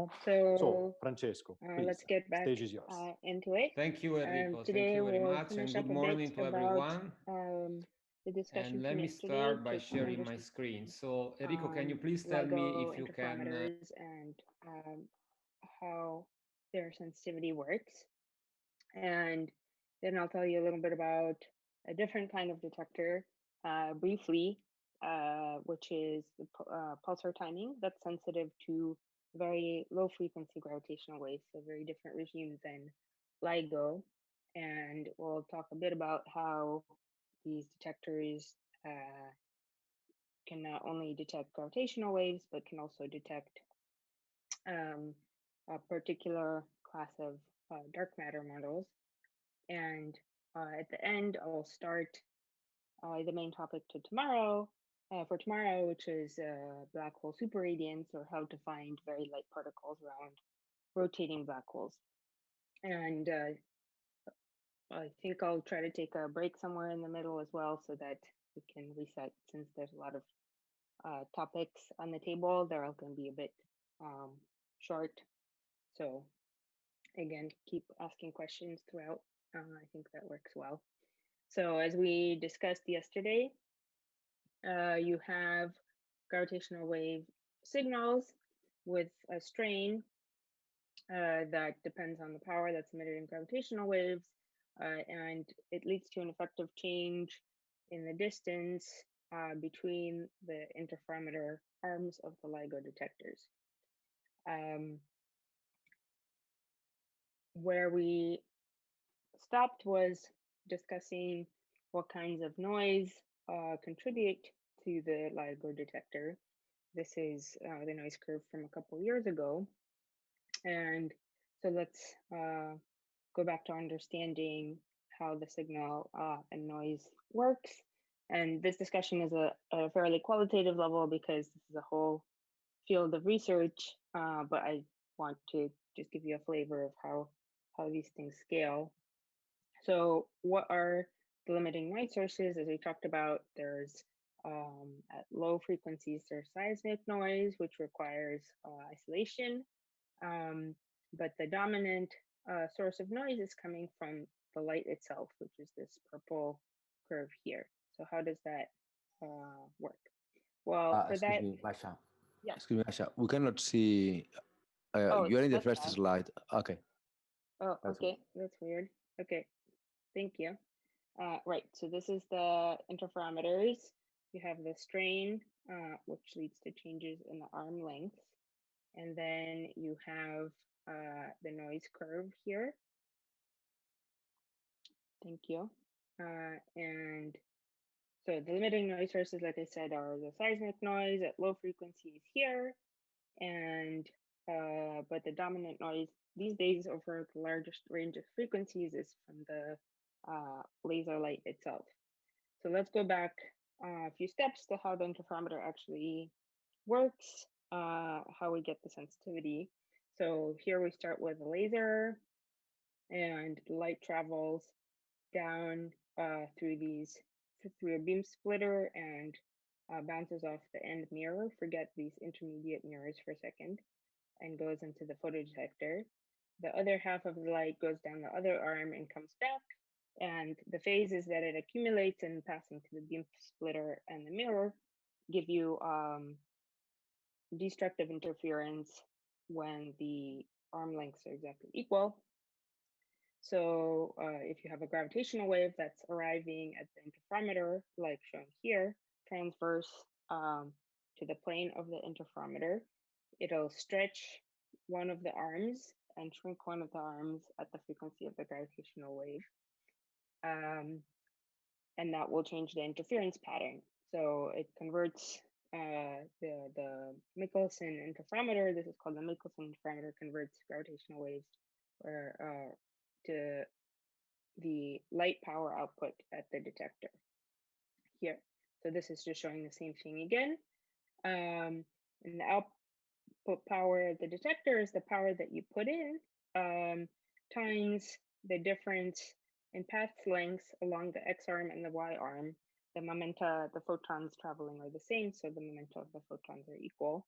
iniziamo. So, Francesco, please, let's get back stage is yours. into it. Thank you, Enrico. Today Thank you very we'll much, finish and up good a morning bit to about everyone. the discussion And from let me yesterday start by to sharing my understand screen. So, Enrico, can you please tell me LIGO if you can? interferometers and how their sensitivity works. And then I'll tell you a little bit about a different kind of detector briefly, which is the pulsar timing that's sensitive to very low frequency gravitational waves, so very different regime than LIGO. And we'll talk a bit about how these detectors can not only detect gravitational waves, but can also detect a particular class of dark matter models. And at the end, I'll start the main topic to tomorrow, for tomorrow, which is black hole superradiance, or how to find very light particles around rotating black holes. And I think I'll try to take a break somewhere in the middle as well, so that we can reset, since there's a lot of topics on the table. They're all going to be a bit short. So again, keep asking questions throughout. I think that works well. So as we discussed yesterday, you have gravitational wave signals with a strain that depends on the power that's emitted in gravitational waves, and it leads to an effective change in the distance between the interferometer arms of the LIGO detectors. Where we stopped was discussing what kinds of noise contribute to the LIGO detector. This is the noise curve from a couple years ago. And so let's go back to understanding how the signal and noise works. And this discussion is a fairly qualitative level, because this is a whole field of research, but I want to just give you a flavor of how these things scale. So what are the limiting noise sources? As we talked about, there's at low frequencies, there's seismic noise, which requires isolation. But the dominant source of noise is coming from the light itself, which is this purple curve here. So how does that work? Well, for excuse that, me, Masha. yeah. Excuse me, Masha. We cannot see. Oh, You are in the what's first that? slide. Okay. Oh, okay. That's weird. Okay. Thank you. Right. So this is the interferometers. You have the strain, which leads to changes in the arm length. And then you have the noise curve here. Thank you. And so the limiting noise sources, like I said, are the seismic noise at low frequencies here. And but the dominant noise these days over the largest range of frequencies is from the laser light itself. So let's go back a few steps to how the interferometer actually works, how we get the sensitivity. So here we start with a laser, and light travels down through a beam splitter and bounces off the end mirror. Forget these intermediate mirrors for a second, and goes into the photodetector. The other half of the light goes down the other arm and comes back. And the phases that it accumulates in passing to the beam splitter and the mirror give you destructive interference when the arm lengths are exactly equal. So if you have a gravitational wave that's arriving at the interferometer, like shown here, transverse to the plane of the interferometer, it'll stretch one of the arms and shrink one of the arms at the frequency of the gravitational wave. And that will change the interference pattern. So it converts the Michelson interferometer, this is called the Michelson interferometer, converts gravitational waves to the light power output at the detector here. So this is just showing the same thing again. And the output power of the detector is the power that you put in times the difference in path lengths along the X arm and the Y arm. The momenta, the photons traveling are the same, so the momenta of the photons are equal.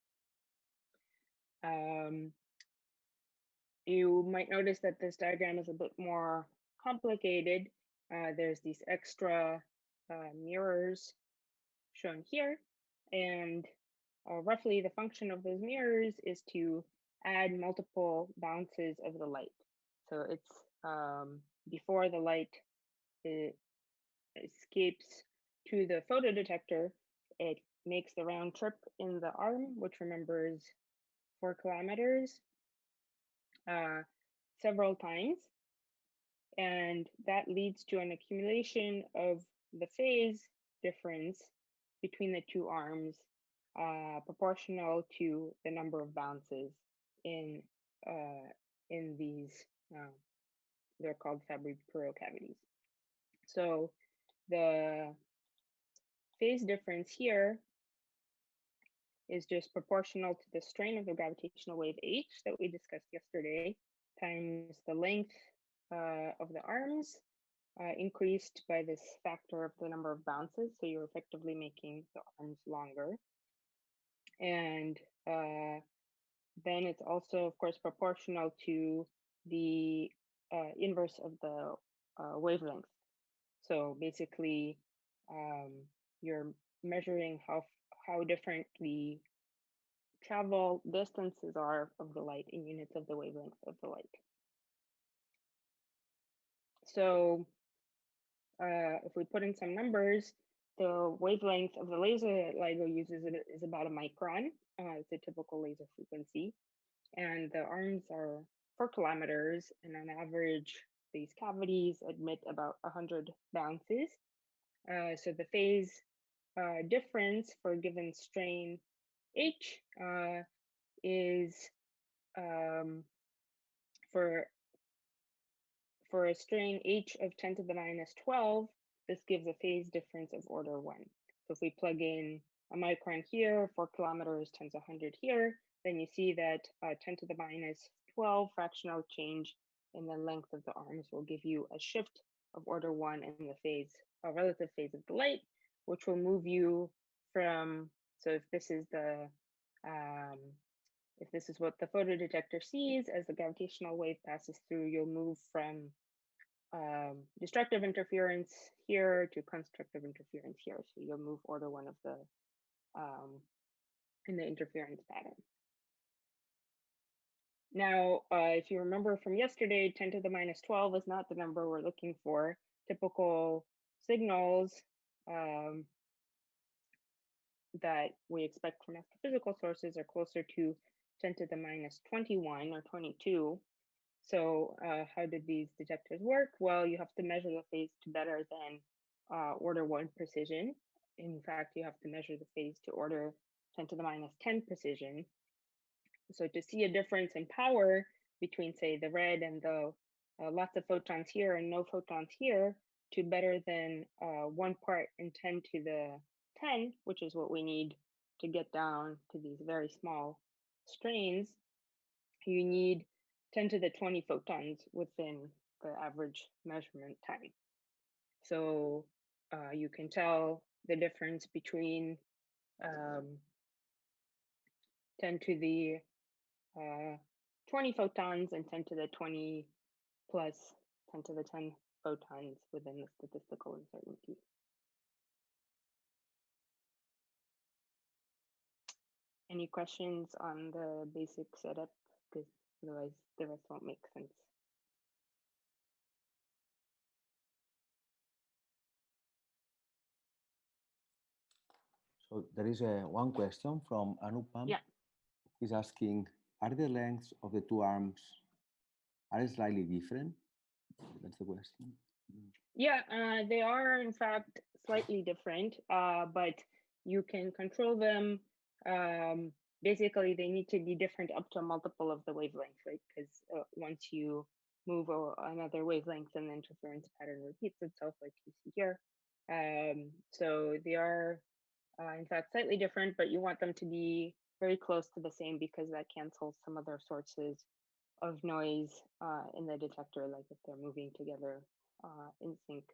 You might notice that this diagram is a bit more complicated. There's these extra mirrors shown here, and roughly the function of those mirrors is to add multiple bounces of the light. So it's before the light escapes to the photodetector, it makes the round trip in the arm, which remembers 4 kilometers several times. And that leads to an accumulation of the phase difference between the two arms proportional to the number of bounces in these, they're called Fabry-Perot cavities. So the phase difference here is just proportional to the strain of the gravitational wave h that we discussed yesterday times the length of the arms increased by this factor of the number of bounces. So you're effectively making the arms longer. And then it's also, of course, proportional to the inverse of the wavelength. So basically, you're measuring how different the travel distances are of the light in units of the wavelength of the light. So if we put in some numbers, the wavelength of the laser that LIGO uses is about a micron. It's a typical laser frequency. And the arms are 4 kilometers, and on average, these cavities emit about 100 bounces. So the phase difference for a given strain H is for a strain H of 10 to the minus 12, this gives a phase difference of order 1. So if we plug in a micron here, 4 kilometers times 100 here, then you see that 10 to the minus 12 fractional change in the length of the arms will give you a shift of order 1 in the phase, a relative phase of the light, which will move you from, so if this is the if this is what the photodetector sees as the gravitational wave passes through, you'll move from destructive interference here to constructive interference here. So you'll move order 1 of the in the interference pattern. Now, if you remember from yesterday, 10 to the minus 12 is not the number we're looking for. Typical signals that we expect from astrophysical sources are closer to 10 to the minus 21 or 22. So how did these detectors work? Well, you have to measure the phase to better than order 1 precision. In fact, you have to measure the phase to order 10 to the minus 10 precision. So to see a difference in power between, say, the red and the lots of photons here and no photons here, to better than 1 part in 10 to the 10, which is what we need to get down to these very small strains, you need 10 to the 20 photons within the average measurement time. So you can tell the difference between 10 to the 20 photons and 10 to the 20 plus 10 to the 10 photons within the statistical uncertainty. Any questions on the basic setup? Because otherwise the rest won't make sense. So there is one question from Anupam. Yeah. He's asking, are the lengths of the two arms are slightly different? That's the question. Yeah, they are in fact slightly different, but you can control them. Basically, they need to be different up to a multiple of the wavelength, right? Because once you move another wavelength, then the interference pattern repeats itself, like you see here. So they are, in fact, slightly different, but you want them to be very close to the same because that cancels some other sources of noise in the detector, like if they're moving together in sync,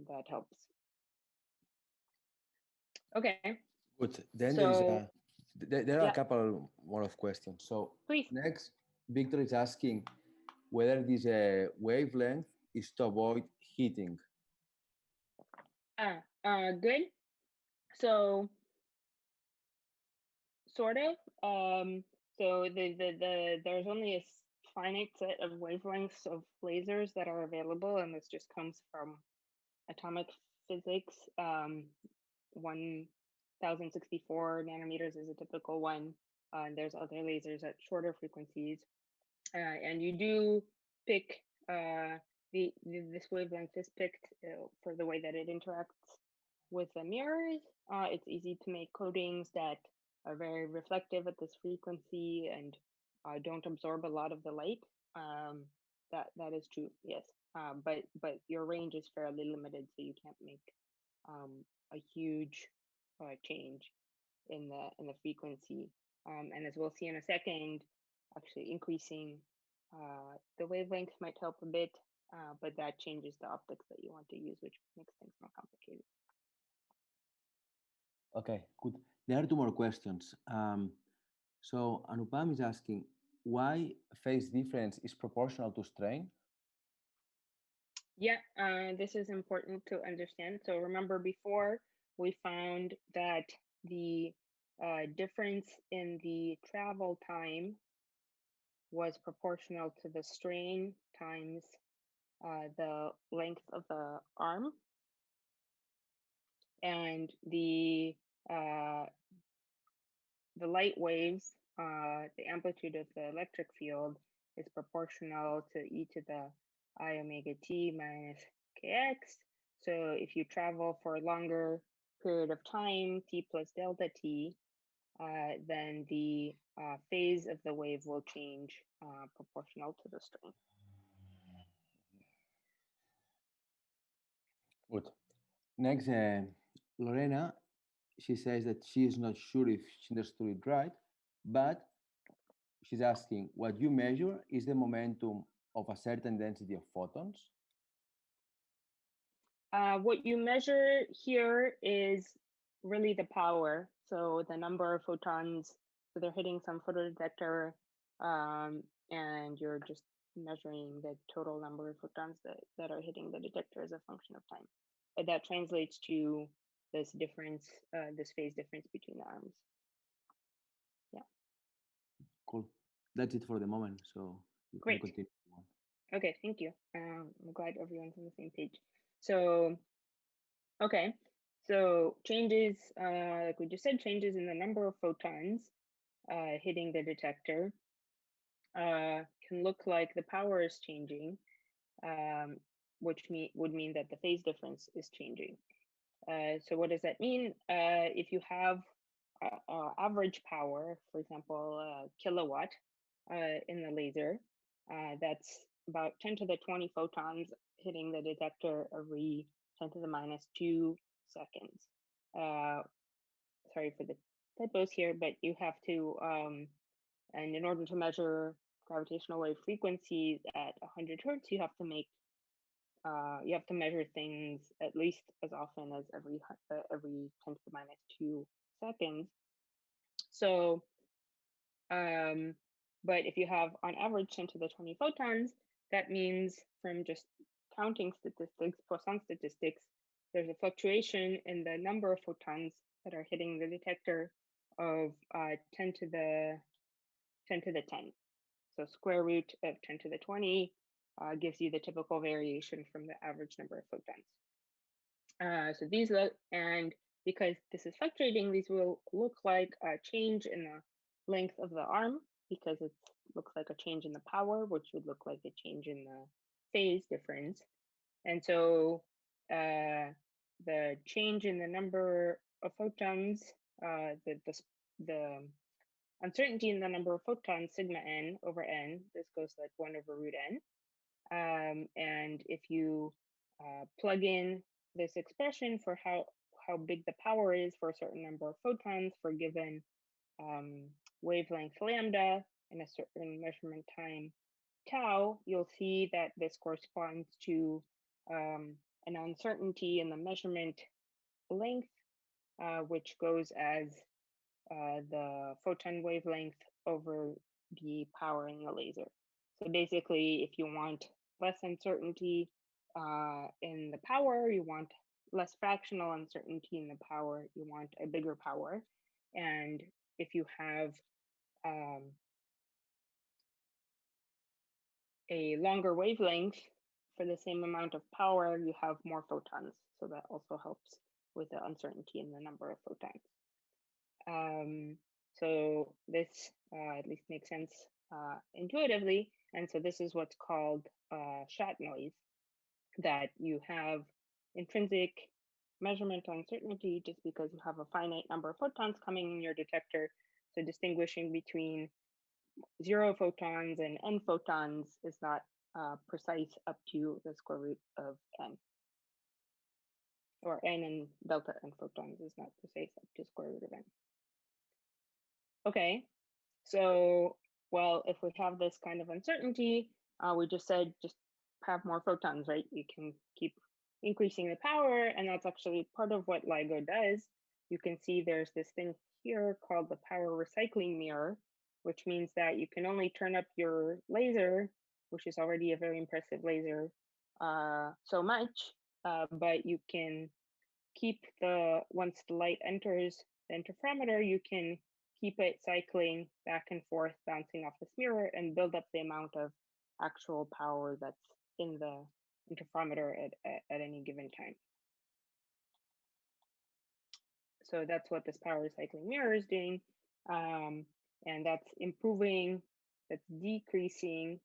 that helps. Okay. Good. Then so, there are a couple more of questions. So please. next, Victor is asking whether this wavelength is to avoid heating. Good. So sort of. So there's only a finite set of wavelengths of lasers that are available, and this just comes from atomic physics. 1064 nanometers is a typical one. There's other lasers at shorter frequencies, and you do pick this wavelength is picked for the way that it interacts with the mirrors. It's easy to make coatings that are very reflective at this frequency and don't absorb a lot of the light. That is true, yes. But your range is fairly limited, so you can't make a huge change in the frequency. And as we'll see in a second, actually increasing the wavelength might help a bit, but that changes the optics that you want to use, which makes things more complicated. Okay, good. There are two more questions. So Anupam is asking why phase difference is proportional to strain? Yeah, this is important to understand. So remember before we found that the difference in the travel time was proportional to the strain times the length of the arm, and the light waves, the amplitude of the electric field is proportional to e to the I omega t minus kx. So if you travel for a longer period of time, t plus delta t, then the phase of the wave will change proportional to the strain. Good. Next, Lorena, she says that she is not sure if she understood it right, but she's asking what you measure is the momentum of a certain density of photons. What you measure here is really the power. So the number of photons, so they're hitting some photodetector, and you're just measuring the total number of photons that are hitting the detector as a function of time. But that translates to this difference, this phase difference between the arms. Yeah. Cool. That's it for the moment. So you Great. can continue. Okay, thank you. I'm glad everyone's on the same page. So, okay, so changes, like we just said, changes in the number of photons hitting the detector can look like the power is changing, which would mean that the phase difference is changing. So what does that mean? If you have average power, for example, kilowatt in the laser, that's about 10 to the 20 photons hitting the detector every 10 to the minus 2 seconds. Sorry for the typos here, but you have to, and in order to measure gravitational wave frequencies at 100 hertz, you have to measure things at least as often as every 10 to the minus 2 seconds. So, but if you have on average 10 to the 20 photons, that means from just counting statistics, Poisson statistics, there's a fluctuation in the number of photons that are hitting the detector of 10 to the 10. So square root of 10 to the 20 gives you the typical variation from the average number of photons. So these look, and because this is fluctuating, these will look like a change in the length of the arm, because it looks like a change in the power, which would look like a change in the phase difference. And so the change in the number of photons, the uncertainty in the number of photons, sigma n over n, this goes like 1 over root n. And if you plug in this expression for how big the power is for a certain number of photons for given wavelength lambda and a certain measurement time tau, you'll see that this corresponds to an uncertainty in the measurement length, which goes as the photon wavelength over the power in the laser. So basically, if you want less uncertainty in the power, you want less fractional uncertainty in the power, you want a bigger power. And if you have a longer wavelength for the same amount of power, you have more photons. So that also helps with the uncertainty in the number of photons. So this at least makes sense intuitively. And so this is what's called shot noise, that you have intrinsic measurement uncertainty just because you have a finite number of photons coming in your detector. So distinguishing between 0 photons and n photons is not precise up to the square root of n. Or n and delta n photons is not precise up to square root of n. Okay, so, well, if we have this kind of uncertainty, we just said just have more photons, right? You can keep increasing the power, and that's actually part of what LIGO does. You can see there's this thing here called the power recycling mirror, which means that you can only turn up your laser, which is already a very impressive laser, so much, but you can keep once the light enters the interferometer, you can keep it cycling back and forth, bouncing off this mirror, and build up the amount of actual power that's in the interferometer at any given time. So that's what this power recycling mirror is doing. And that's improving, that's decreasing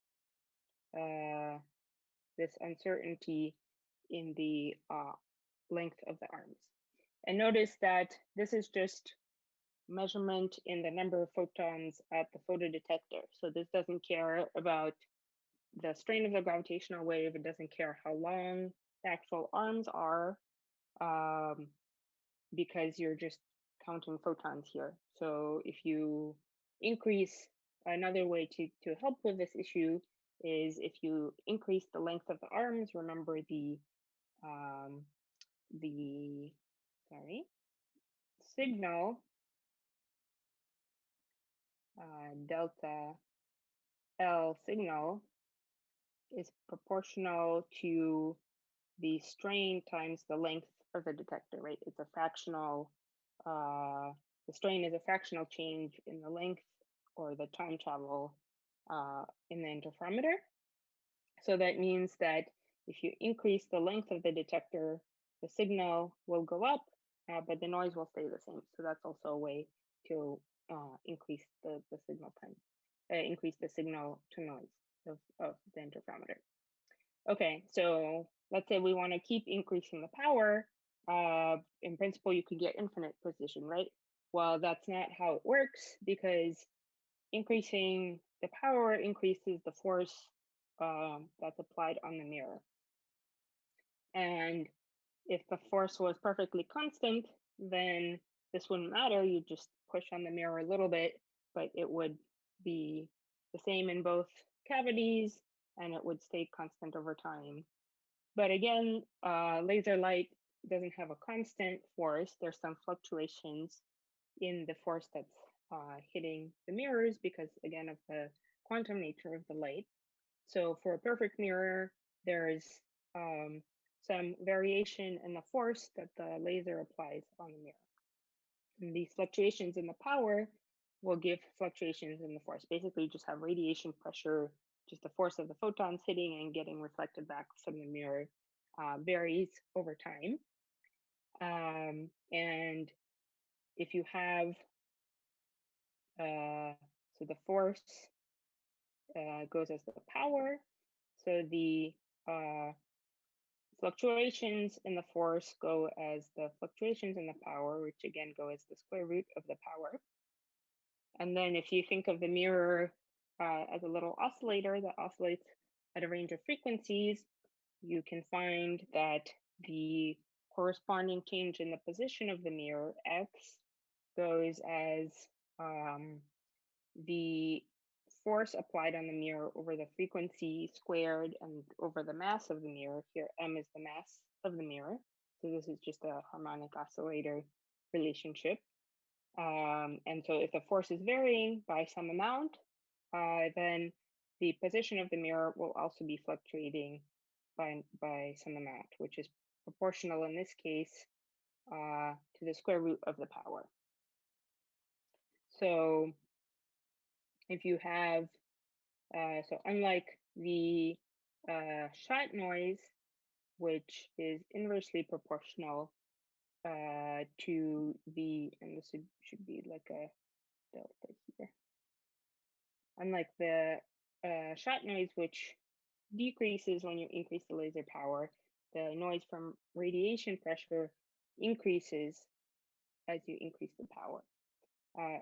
this uncertainty in the length of the arms. And notice that this is just measurement in the number of photons at the photodetector. So this doesn't care about the strain of the gravitational wave. It doesn't care how long the actual arms are, because you're just counting photons here. So if you increase, another way to help with this issue is if you increase the length of the arms, remember the signal delta L signal is proportional to the strain times the length of the detector, right? It's a fractional, the strain is a fractional change in the length or the time travel in the interferometer. So that means that if you increase the length of the detector, the signal will go up, but the noise will stay the same. So that's also a way to increase the signal time, increase the signal to noise of the interferometer. Okay, so let's say we want to keep increasing the power. In principle, you could get infinite precision, right? Well, that's not how it works, because increasing the power increases the force that's applied on the mirror. And if the force was perfectly constant, then this wouldn't matter. You just push on the mirror a little bit, but it would be the same in both cavities, and it would stay constant over time. But again, laser light doesn't have a constant force. There's some fluctuations in the force that's hitting the mirrors because, again, of the quantum nature of the light. So for a perfect mirror, there's some variation in the force that the laser applies on the mirror. And these fluctuations in the power will give fluctuations in the force. Basically, you just have radiation pressure, just the force of the photons hitting and getting reflected back from the mirror varies over time. And if you have, so the force goes as the power. So the fluctuations in the force go as the fluctuations in the power, which again go as the square root of the power. And then if you think of the mirror as a little oscillator that oscillates at a range of frequencies, you can find that the corresponding change in the position of the mirror, x, goes as the force applied on the mirror over the frequency squared and over the mass of the mirror. Here, m is the mass of the mirror. So this is just a harmonic oscillator relationship. And so if the force is varying by some amount, then the position of the mirror will also be fluctuating by some amount, which is proportional in this case to the square root of the power. So if you have, so unlike the shot noise, which is inversely proportional to the, and this should be like a delta here. Unlike the shot noise, which decreases when you increase the laser power, the noise from radiation pressure increases as you increase the power.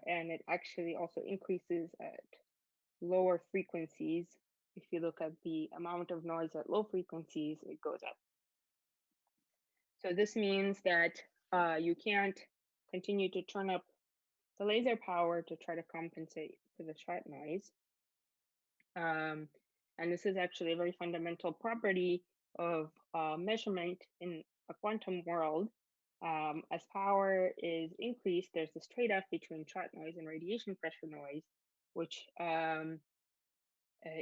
And it actually also increases at lower frequencies. If you look at the amount of noise at low frequencies, it goes up. So this means that you can't continue to turn up the laser power to try to compensate for the shot noise. And this is actually a very fundamental property of measurement in a quantum world. As power is increased, there's this trade-off between shot noise and radiation pressure noise, which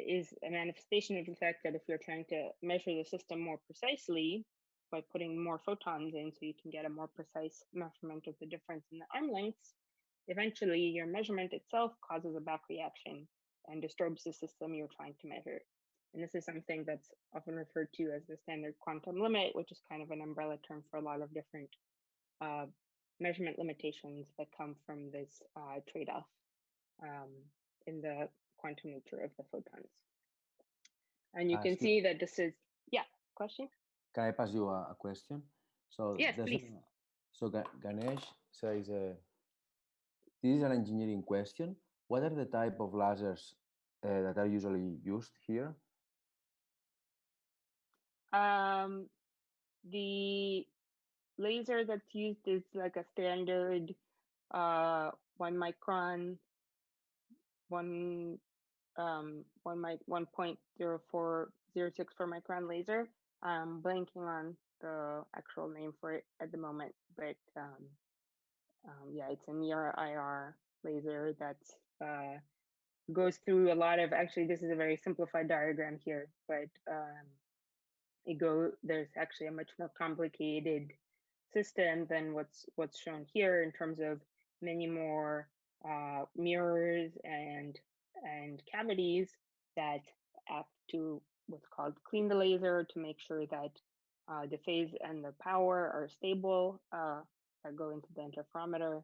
is a manifestation of the fact that if you're trying to measure the system more precisely by putting more photons in so you can get a more precise measurement of the difference in the arm lengths, eventually your measurement itself causes a back reaction and disturbs the system you're trying to measure. And this is something that's often referred to as the standard quantum limit, which is kind of an umbrella term for a lot of different measurement limitations that come from this trade-off in the quantum nature of the photons. And you can see that this is, yeah, question? Can I pass you a question? So yes, please. So Ganesh says, this is an engineering question. What are the type of lasers that are usually used here? The laser that's used is like a standard 1 micron, 1.0406 micron laser. I'm blanking on the actual name for it at the moment, but yeah, it's a near IR laser that's goes through a lot of, actually this is a very simplified diagram here, but there's actually a much more complicated system than what's shown here in terms of many more mirrors and cavities that act to what's called clean the laser to make sure that the phase and the power are stable that go into the interferometer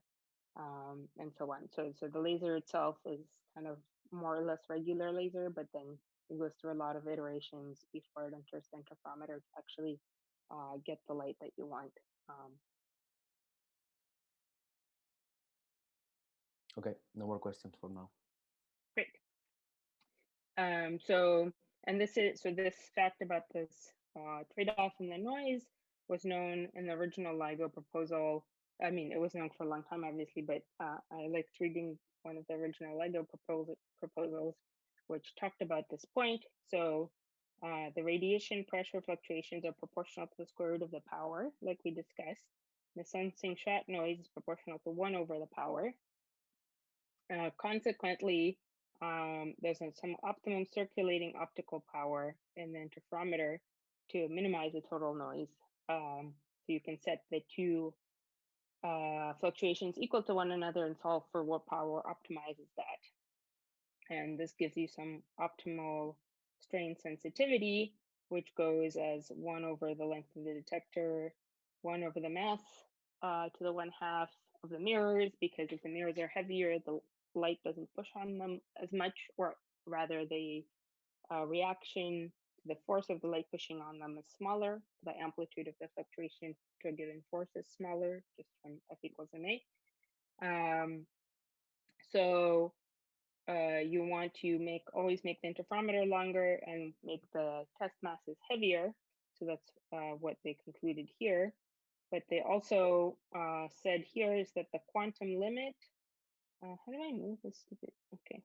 and so on. So the laser itself is kind of more or less regular laser, but then it goes through a lot of iterations before it enters the interferometer to actually get the light that you want. Okay, no more questions for now. Great. This fact about this trade-off in the noise was known in the original LIGO proposal. I mean, it was known for a long time, obviously, but I liked reading one of the original LIGO proposals, which talked about this point. So the radiation pressure fluctuations are proportional to the square root of the power, like we discussed. The sensing shot noise is proportional to 1 over the power. Consequently, there's some optimum circulating optical power in the interferometer to minimize the total noise. So you can set the two fluctuations equal to one another and solve for what power optimizes that. And this gives you some optimal strain sensitivity, which goes as 1 over the length of the detector, 1 over the mass to the 1/2 of the mirrors, because if the mirrors are heavier, the light doesn't push on them as much, or rather the reaction to the force of the light pushing on them is smaller. The amplitude of the fluctuation to a given force is smaller, just from F equals ma. So you want to always make the interferometer longer and make the test masses heavier. So that's what they concluded here. But they also said here is that the quantum limit, how do I move this stupid? Okay.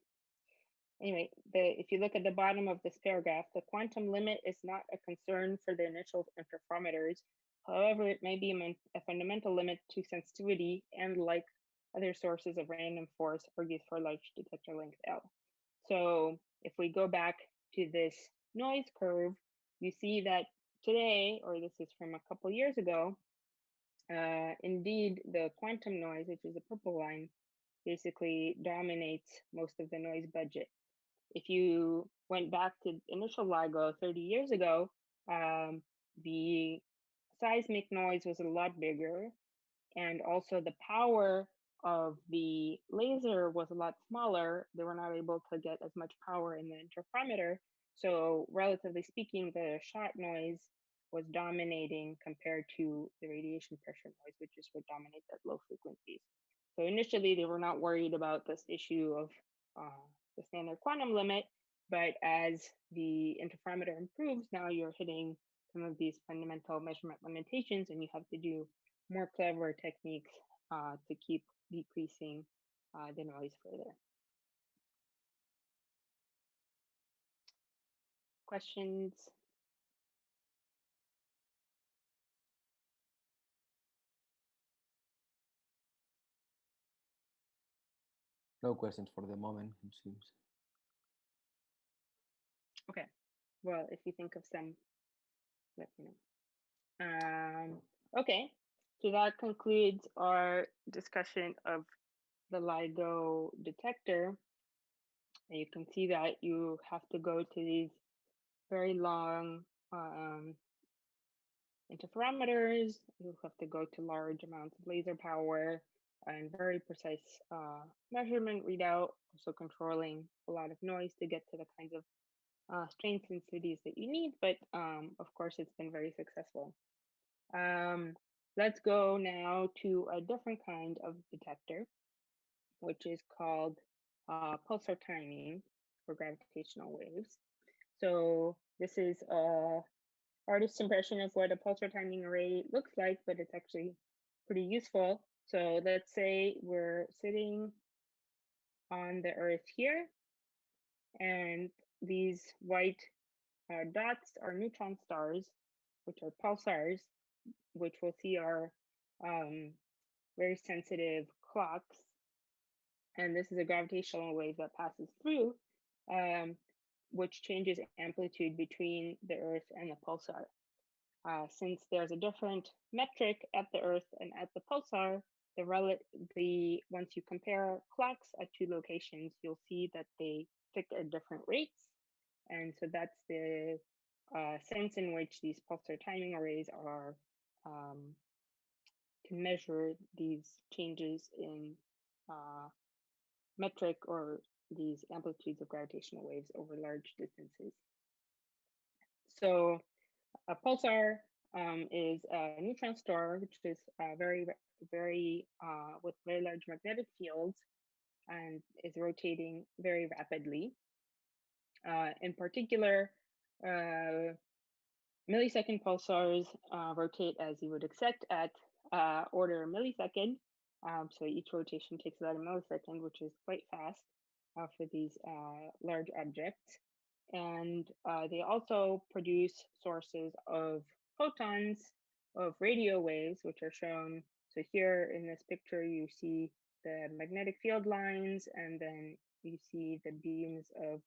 Anyway, if you look at the bottom of this paragraph, the quantum limit is not a concern for the initial interferometers. However, it may be a fundamental limit to sensitivity and, like other sources of random force, argues for large detector length L. So if we go back to this noise curve, you see that today, or this is from a couple years ago, indeed the quantum noise, which is the purple line, basically dominates most of the noise budget. If you went back to initial LIGO 30 years ago, the seismic noise was a lot bigger, and also the power of the laser was a lot smaller. They were not able to get as much power in the interferometer. So relatively speaking, the shot noise was dominating compared to the radiation pressure noise, which is what dominates at low frequencies. So initially, they were not worried about this issue of the standard quantum limit, but as the interferometer improves, now you're hitting some of these fundamental measurement limitations, and you have to do more clever techniques to keep decreasing the noise further. Questions? No questions for the moment, it seems. Okay. Well, if you think of some, let me know. Okay. So that concludes our discussion of the LIGO detector. And you can see that you have to go to these very long interferometers. You have to go to large amounts of laser power and very precise measurement readout, also controlling a lot of noise to get to the kinds of strength sensitivities that you need. But of course, it's been very successful. Let's go now to a different kind of detector, which is called pulsar timing for gravitational waves. So this is a artist's impression of what a pulsar timing array looks like, but it's actually pretty useful. So let's say we're sitting on the Earth here, and these white dots are neutron stars, which are pulsars, which we'll see are very sensitive clocks. And this is a gravitational wave that passes through, which changes amplitude between the Earth and the pulsar. Since there's a different metric at the Earth and at the pulsar, once you compare clocks at two locations, you'll see that they tick at different rates. And so that's the sense in which these pulsar timing arrays are can measure these changes in metric or these amplitudes of gravitational waves over large distances. So a pulsar is a neutron star, which is with very large magnetic fields and is rotating very rapidly. In particular, millisecond pulsars rotate as you would expect at order millisecond. So each rotation takes about a millisecond, which is quite fast for these large objects. And they also produce sources of photons, of radio waves, which are shown. So here in this picture, you see the magnetic field lines, and then you see the beams of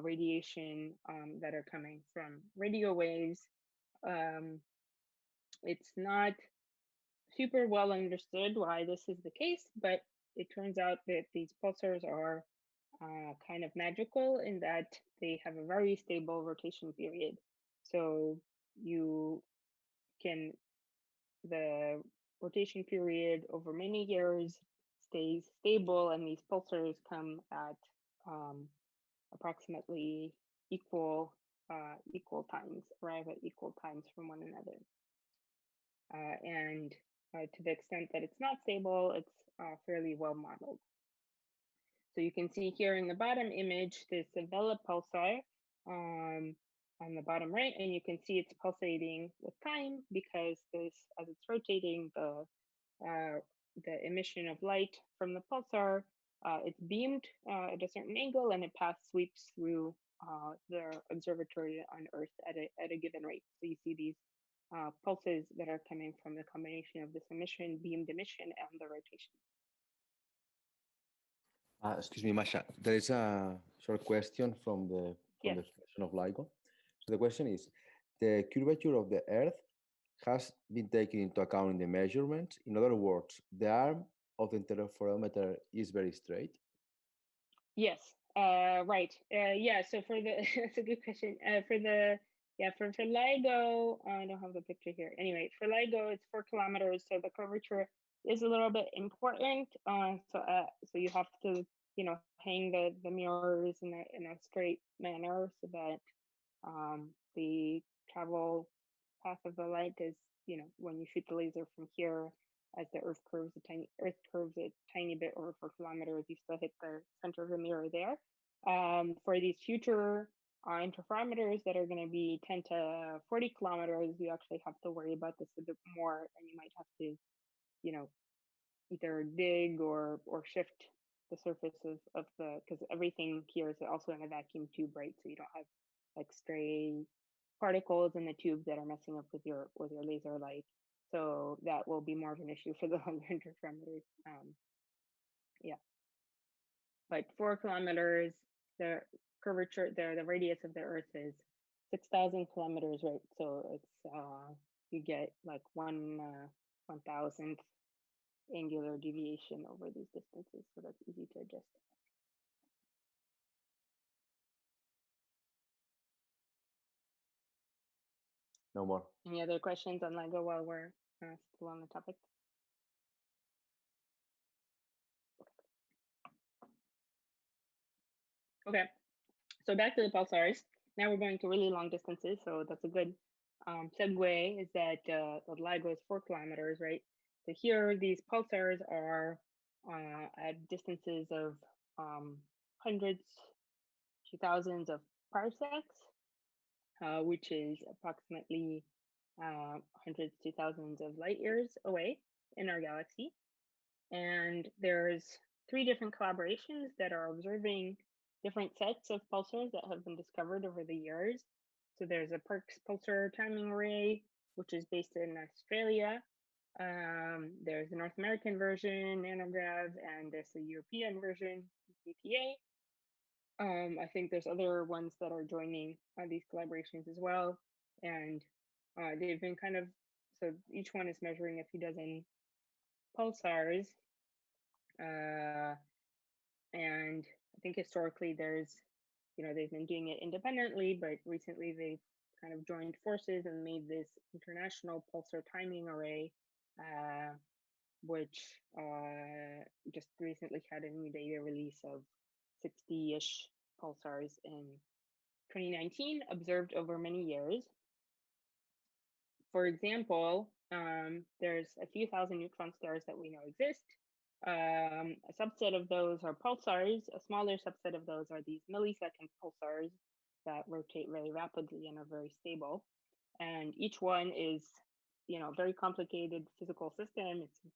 radiation that are coming from radio waves. It's not super well understood why this is the case, but it turns out that these pulsars are kind of magical in that they have a very stable rotation period. So the rotation period over many years stays stable, and these pulsars come at approximately equal times, arrive at equal times from one another. And to the extent that it's not stable, it's fairly well modeled. So you can see here in the bottom image, this enveloped pulsar on the bottom right, and you can see it's pulsating with time because as it's rotating, the emission of light from the pulsar, it's beamed at a certain angle, and it sweeps through the observatory on Earth at a given rate. So you see these pulses that are coming from the combination of this beamed emission, and the rotation. Excuse me, Masha. There is a short question from the Yes. question of LIGO. So the question is, the curvature of the Earth has been taken into account in the measurements. In other words, the arm of the interferometer is very straight. Yes. Right. Yeah. So for the that's a good question. For LIGO, I don't have the picture here. Anyway, for LIGO, it's 4 kilometers. So the curvature is a little bit important. So you have to, hang the mirrors in a straight manner so that the travel path of the light is, when you shoot the laser from here, as the Earth curves a tiny bit over 4 kilometers, you still hit the center of the mirror there. For these future interferometers that are going to be 10 to 40 kilometers, you actually have to worry about this a bit more, and you might have to, either dig or shift the surface of the, because everything here is also in a vacuum tube, right? So you don't have like stray particles in the tube that are messing up with your laser light. So that will be more of an issue for the longer interferometers. Yeah, but 4 kilometers, the curvature, the radius of the Earth is 6,000 kilometers, right? So it's you get like 1,000th angular deviation over these distances, so that's easy to adjust. No more. Any other questions on LIGO while we're still on the topic? Okay, so back to the pulsars. Now we're going to really long distances, so that's a good segue, is that the LIGO is 4 kilometers, right? So here, these pulsars are at distances of hundreds to thousands of parsecs, which is approximately hundreds to thousands of light years away in our galaxy. And there's 3 different collaborations that are observing different sets of pulsars that have been discovered over the years. So there's a Parkes Pulsar Timing Array, which is based in Australia. There's the North American version, Nanograv, and there's the European version, EPA. I think there's other ones that are joining these collaborations as well. And they've been so each one is measuring a few dozen pulsars. And I think historically they've been doing it independently, but recently they've kind of joined forces and made this international pulsar timing array, which just recently had a new data release of 60-ish pulsars in 2019, observed over many years. For example, there's a few thousand neutron stars that we know exist. A subset of those are pulsars. A smaller subset of those are these millisecond pulsars that rotate very rapidly and are very stable. And each one is, a very complicated physical system. It's a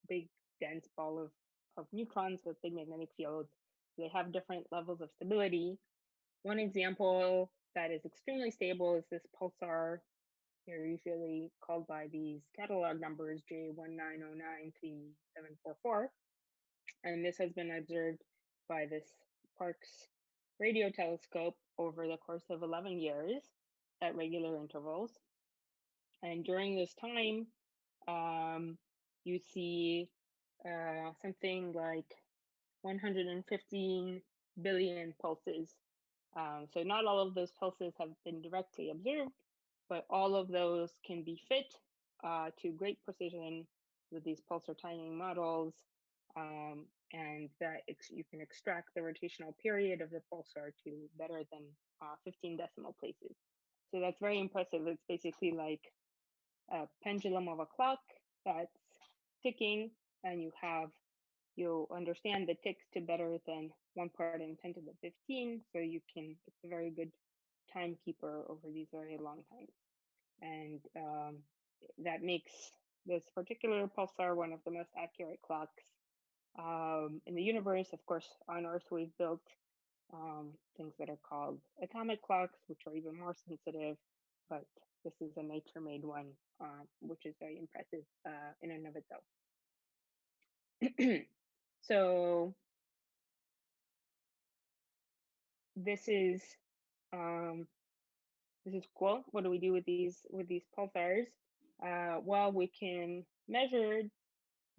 big, dense ball of neutrons with big magnetic fields. They have different levels of stability. One example that is extremely stable is this pulsar. They're usually called by these catalog numbers, J19093744. And this has been observed by this Parkes radio telescope over the course of 11 years at regular intervals. And during this time, you see something like 115 billion pulses. So not all of those pulses have been directly observed, but all of those can be fit to great precision with these pulsar timing models, and that you can extract the rotational period of the pulsar to better than 15 decimal places. So that's very impressive. It's basically like a pendulum of a clock that's ticking, and you'll understand the ticks to better than 1 part in 10 to the 15. So it's a very good timekeeper over these very long times. And that makes this particular pulsar one of the most accurate clocks in the universe. Of course, on Earth, we've built things that are called atomic clocks, which are even more sensitive, but this is a nature-made one, which is very impressive in and of itself. So this is cool. What do we do with these pulsars? Well, we can measure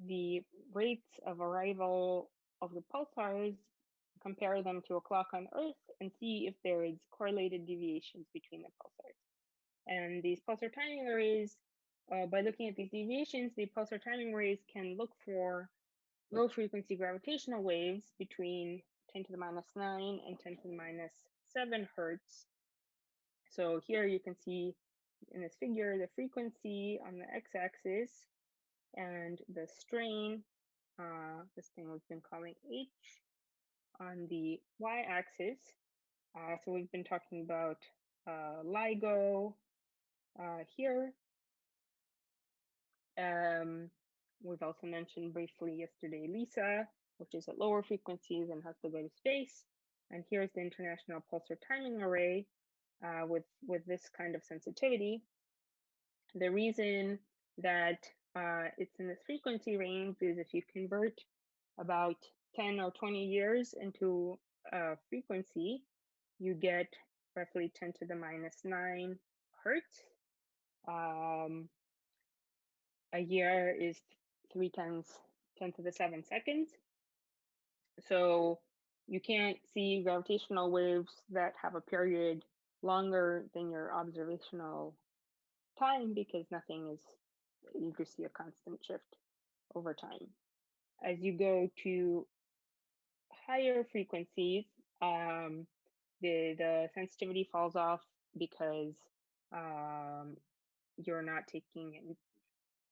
the rates of arrival of the pulsars, compare them to a clock on Earth, and see if there is correlated deviations between the pulsars. And these pulsar timing arrays, by looking at these deviations, the pulsar timing arrays can look for low frequency gravitational waves between 10 to the minus 9 and 10 to the minus 7 hertz. So here you can see in this figure the frequency on the x-axis and the strain, this thing we've been calling h, on the y-axis. So we've been talking about LIGO here. We've also mentioned briefly yesterday LISA, which is at lower frequencies and has to go to space. And here's the International Pulsar Timing Array with this kind of sensitivity. The reason that it's in this frequency range is if you convert about 10 or 20 years into frequency, you get roughly 10 to the minus 9 hertz. A year is 3 times 10 to the 7 seconds. So you can't see gravitational waves that have a period longer than your observational time because nothing is, you just see a constant shift over time. As you go to higher frequencies, the sensitivity falls off because you're not taking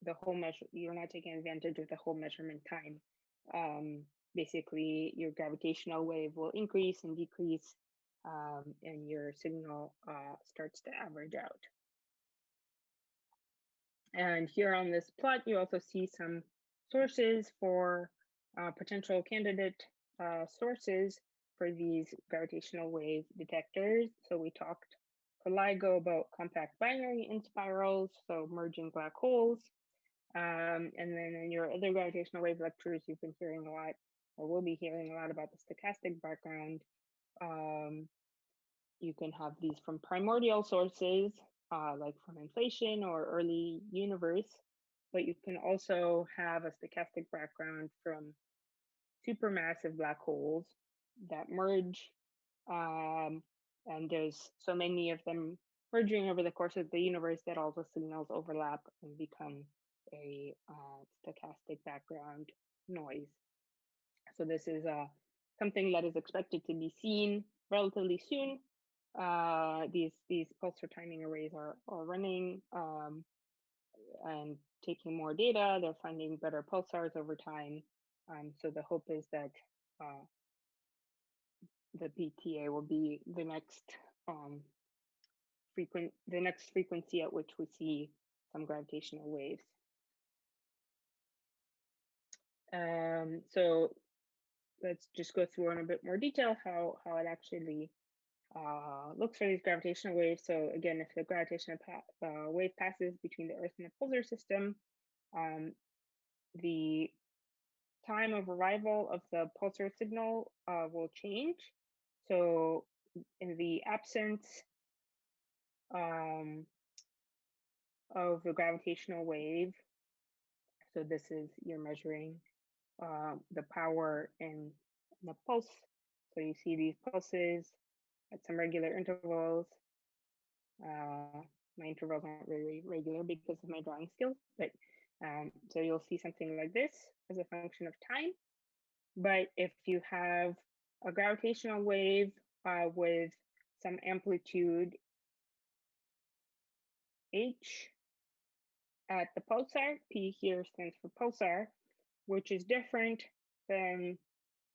the whole measure, you're not taking advantage of the whole measurement time. Basically, your gravitational wave will increase and decrease, and your signal starts to average out. And here on this plot, you also see some sources for potential candidate sources for these gravitational wave detectors. So we talked for LIGO about compact binary in spirals, so merging black holes. And then in your other gravitational wave lectures, you've been hearing a lot, or will be hearing a lot about the stochastic background. You can have these from primordial sources, like from inflation or early universe, but you can also have a stochastic background from supermassive black holes that merge, and there's so many of them merging over the course of the universe that all the signals overlap and become a stochastic background noise. So this is something that is expected to be seen relatively soon. These pulsar timing arrays are running and taking more data. They're finding better pulsars over time. So the hope is that the PTA will be the next frequency at which we see some gravitational waves. So let's just go through in a bit more detail how it actually looks for these gravitational waves. So again, if the gravitational wave passes between the Earth and the Pulsar system, the time of arrival of the pulsar signal will change. So in the absence of the gravitational wave, so this is, you're measuring the power in the pulse. So you see these pulses at some regular intervals. My intervals aren't very regular because of my drawing skills, but so you'll see something like this as a function of time. But if you have a gravitational wave with some amplitude h at the pulsar, P here stands for pulsar, which is different than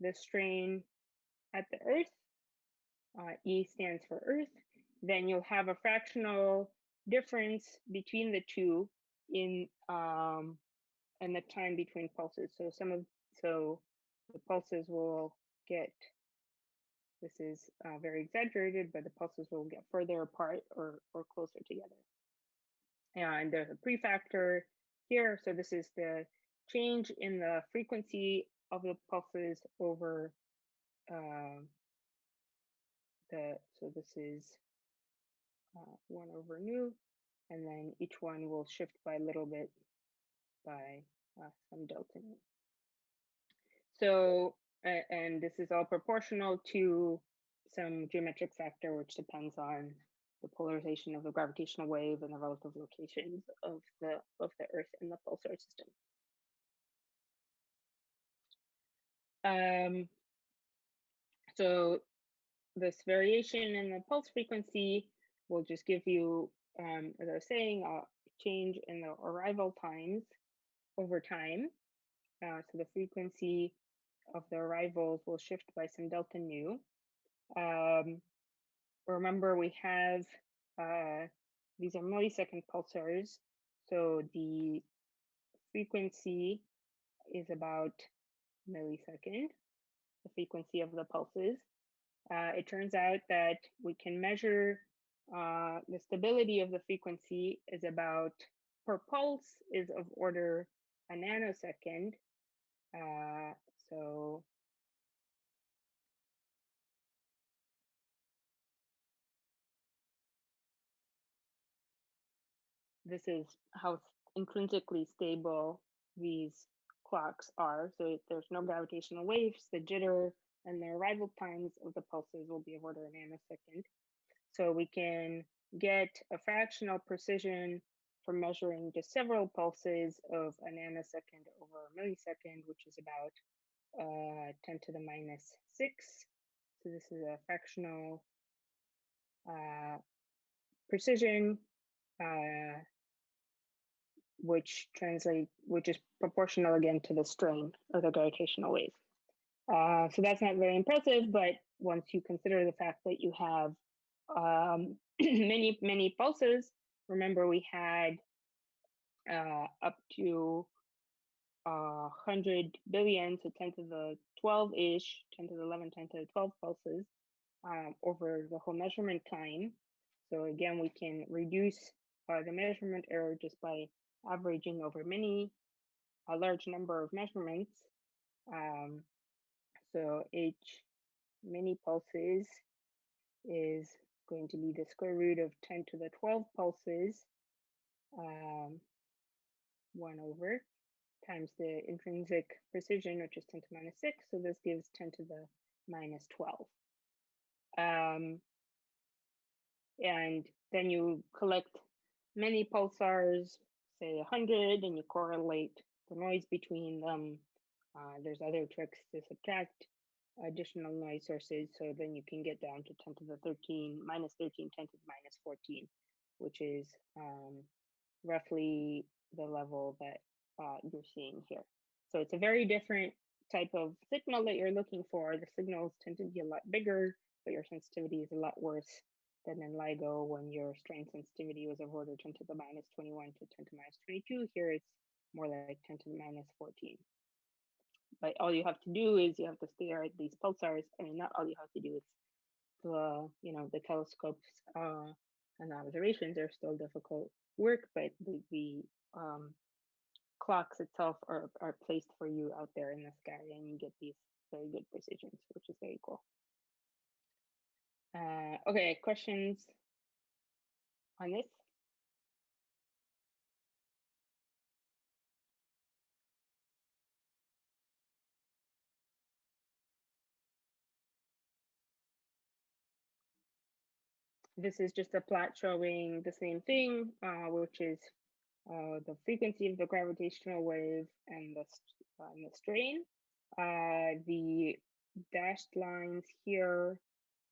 the strain at the Earth, E stands for Earth, then you'll have a fractional difference between the two in and the time between pulses. So the pulses will get, this is very exaggerated, but the pulses will get further apart or closer together. And there's a prefactor here. So this is the change in the frequency of the pulses over so this is 1 over nu, and then each one will shift by a little bit by some delta nu. So, and this is all proportional to some geometric factor, which depends on the polarization of the gravitational wave and the relative locations of the Earth in the pulsar system. So this variation in the pulse frequency will just give you, as I was saying, a change in the arrival times over time. So the frequency of the arrivals will shift by some delta nu. Remember, we have these are millisecond pulsars, so the frequency is about millisecond, the frequency of the pulses. It turns out that we can measure the stability of the frequency is about, per pulse is of order a nanosecond. So this is how intrinsically stable these clocks are. So if there's no gravitational waves, the jitter and the arrival times of the pulses will be of order a nanosecond. So we can get a fractional precision for measuring just several pulses of a nanosecond over a millisecond, which is about 10 to the minus 6. So this is a fractional precision, which is proportional again to the strain of the gravitational wave. So that's not very impressive, but once you consider the fact that you have many pulses, remember we had up to 100 billion, so 10 to the 12-ish, 10 to the 11, 10 to the 12 pulses over the whole measurement time. So again, we can reduce the measurement error just by averaging over a large number of measurements. So h many pulses is going to be the square root of 10 to the 12 pulses, 1 over, times the intrinsic precision, which is 10 to the minus 6. So this gives 10 to the minus 12. And then you collect many pulsars, say 100, and you correlate the noise between them. There's other tricks to subtract additional noise sources, so then you can get down to 10 to the 13, minus 13, 10 to the minus 14, which is roughly the level that you're seeing here. So it's a very different type of signal that you're looking for. The signals tend to be a lot bigger, but your sensitivity is a lot worse than in LIGO when your strain sensitivity was of order 10 to the minus 21 to 10 to the minus 22. Here it's more like 10 to the minus 14. But all you have to do is you have to stare at these pulsars. I mean, not all you have to do is the telescopes and the observations are still difficult work, but the clocks itself are placed for you out there in the sky, and you get these very good precisions, which is very cool. Okay, questions on this? This is just a plot showing the same thing, which is the frequency of the gravitational wave and the strain. The dashed lines here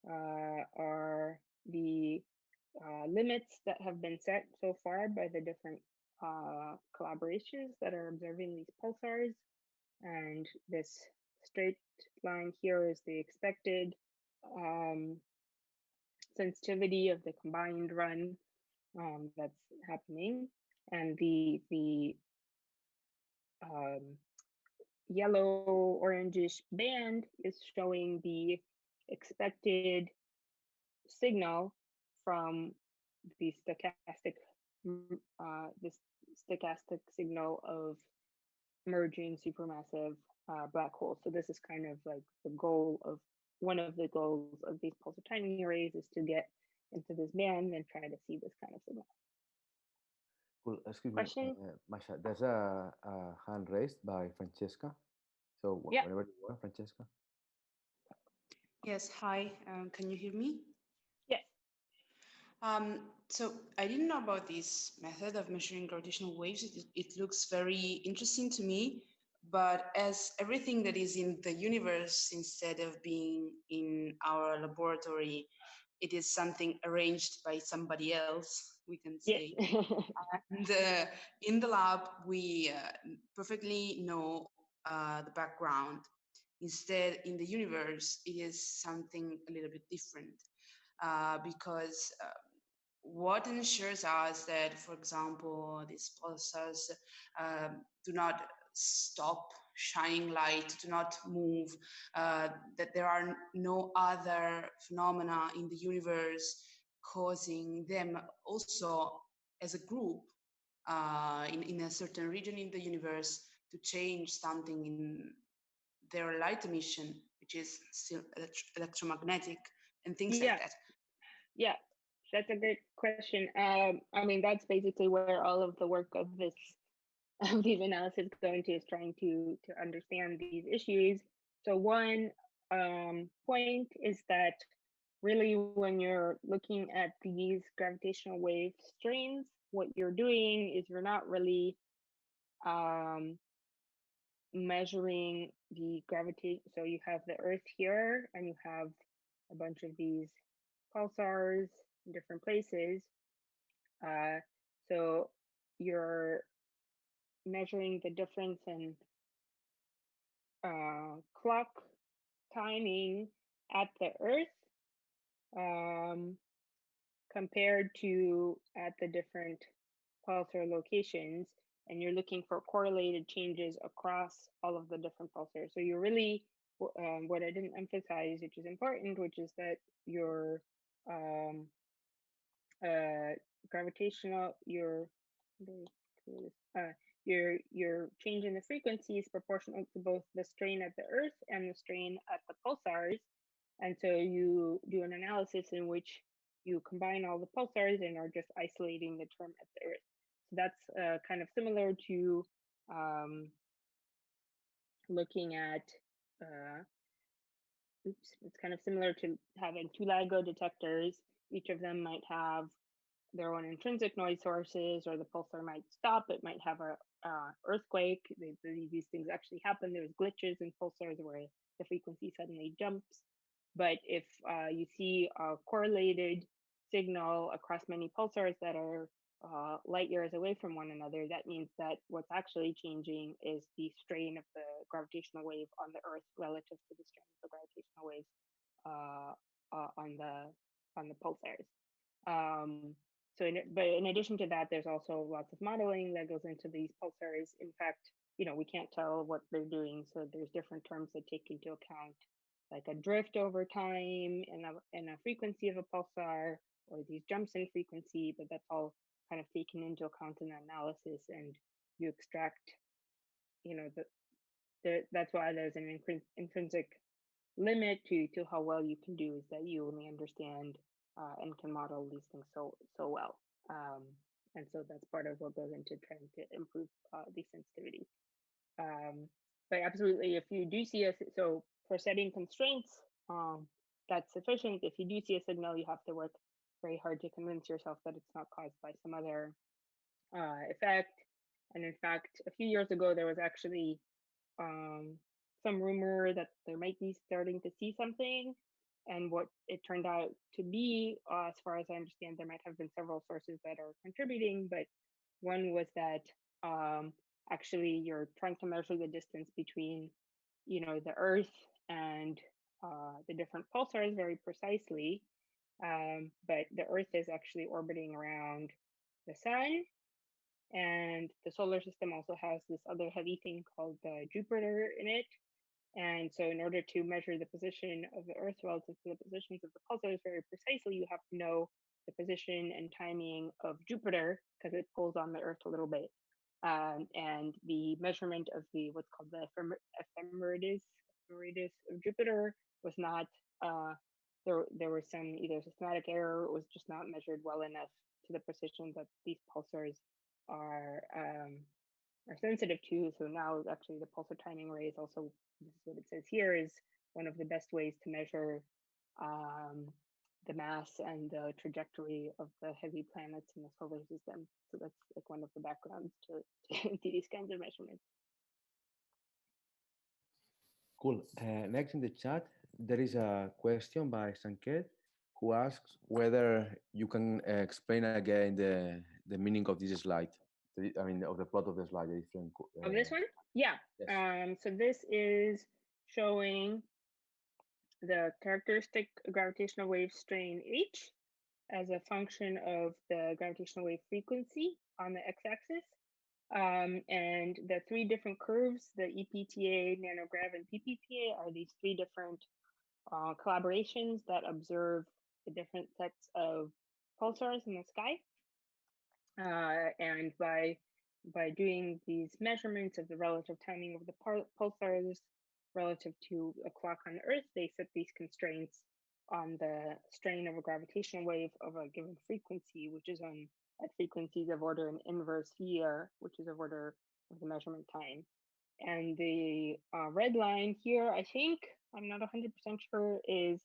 are the limits that have been set so far by the different collaborations that are observing these pulsars. And this straight line here is the expected sensitivity of the combined run that's happening. And the yellow orangish band is showing the expected signal from the stochastic signal of merging supermassive black holes. So this is kind of like the goal of one of the goals of these pulsar timing arrays is to get into this band and try to see this kind of signal. Cool. Excuse Question? me, Masha, there's a hand raised by Francesca. So yeah. whenever you want, Francesca. Yes, hi. Can you hear me? Yes. So I didn't know about this method of measuring gravitational waves. It looks very interesting to me, but as everything that is in the universe, instead of being in our laboratory, it is something arranged by somebody else, we can say. Yes. And in the lab, we perfectly know the background. Instead, in the universe, it is something a little bit different because what ensures us that, for example, these pulsars do not stop shining light, do not move, that there are no other phenomena in the universe causing them also as a group in a certain region in the universe to change something in their light emission, which is still electromagnetic and things like that. Yeah, that's a great question. I mean, that's basically where all of the work of these analysis go into, is trying to understand these issues. So one point is that really when you're looking at these gravitational wave strains, what you're doing is you're not really measuring the gravitation. So you have the Earth here, and you have a bunch of these pulsars in different places. So you're measuring the difference in clock timing at the Earth compared to at the different pulsar locations, and you're looking for correlated changes across all of the different pulsars. So you're really, what I didn't emphasize, which is important, which is that your gravitational, your change in the frequency is proportional to both the strain at the Earth and the strain at the pulsars. And so you do an analysis in which you combine all the pulsars and are just isolating the term at the Earth. So that's kind of similar to looking at, it's kind of similar to having two LIGO detectors. Each of them might have their own intrinsic noise sources, or the pulsar might stop. It might have a earthquake. These things actually happen. There's glitches in pulsars where the frequency suddenly jumps. But if you see a correlated signal across many pulsars that are light years away from one another, that means that what's actually changing is the strain of the gravitational wave on the Earth relative to the strain of the gravitational waves on the pulsars. But in addition to that, there's also lots of modeling that goes into these pulsars. In fact, we can't tell what they're doing, so there's different terms that take into account, like a drift over time and a frequency of a pulsar, or these jumps in frequency, but that's all kind of taken into account in the analysis, and you extract, that's why there's an intrinsic limit to how well you can do, is that you only understand and can model these things so well. And so that's part of what goes into trying to improve the sensitivity. But absolutely, if you do see so for setting constraints, that's sufficient. If you do see a signal, you have to work very hard to convince yourself that it's not caused by some other effect. And in fact, a few years ago, there was actually some rumor that there might be starting to see something. And what it turned out to be, as far as I understand, there might have been several sources that are contributing, but one was that actually you're trying to measure the distance between, the Earth and the different pulsars very precisely. But the Earth is actually orbiting around the sun, and the solar system also has this other heavy thing called Jupiter in it. And so in order to measure the position of the Earth relative to the positions of the pulsars very precisely, you have to know the position and timing of Jupiter, because it pulls on the Earth a little bit. And the measurement of what's called the ephemeridescence radius of Jupiter was not, there was some either systematic error, or it was just not measured well enough to the precision that these pulsars are sensitive to. So now actually the pulsar timing array is also, this is what it says here, is one of the best ways to measure the mass and the trajectory of the heavy planets in the solar system. So that's like one of the backgrounds to these kinds of measurements. Cool. Next in the chat, there is a question by Sanket, who asks whether you can explain again the meaning of this slide. I mean, of the plot of the slide. The different, of this one? Yeah. Yes. So this is showing the characteristic gravitational wave strain H as a function of the gravitational wave frequency on the x-axis. And the three different curves, the EPTA, nanograv, and PPTA, are these three different collaborations that observe the different sets of pulsars in the sky. And by doing these measurements of the relative timing of the pulsars relative to a clock on Earth, they set these constraints on the strain of a gravitational wave of a given frequency, which is at frequencies of order an inverse here, which is of order of the measurement time. And the red line here, I think, I'm not 100% sure, is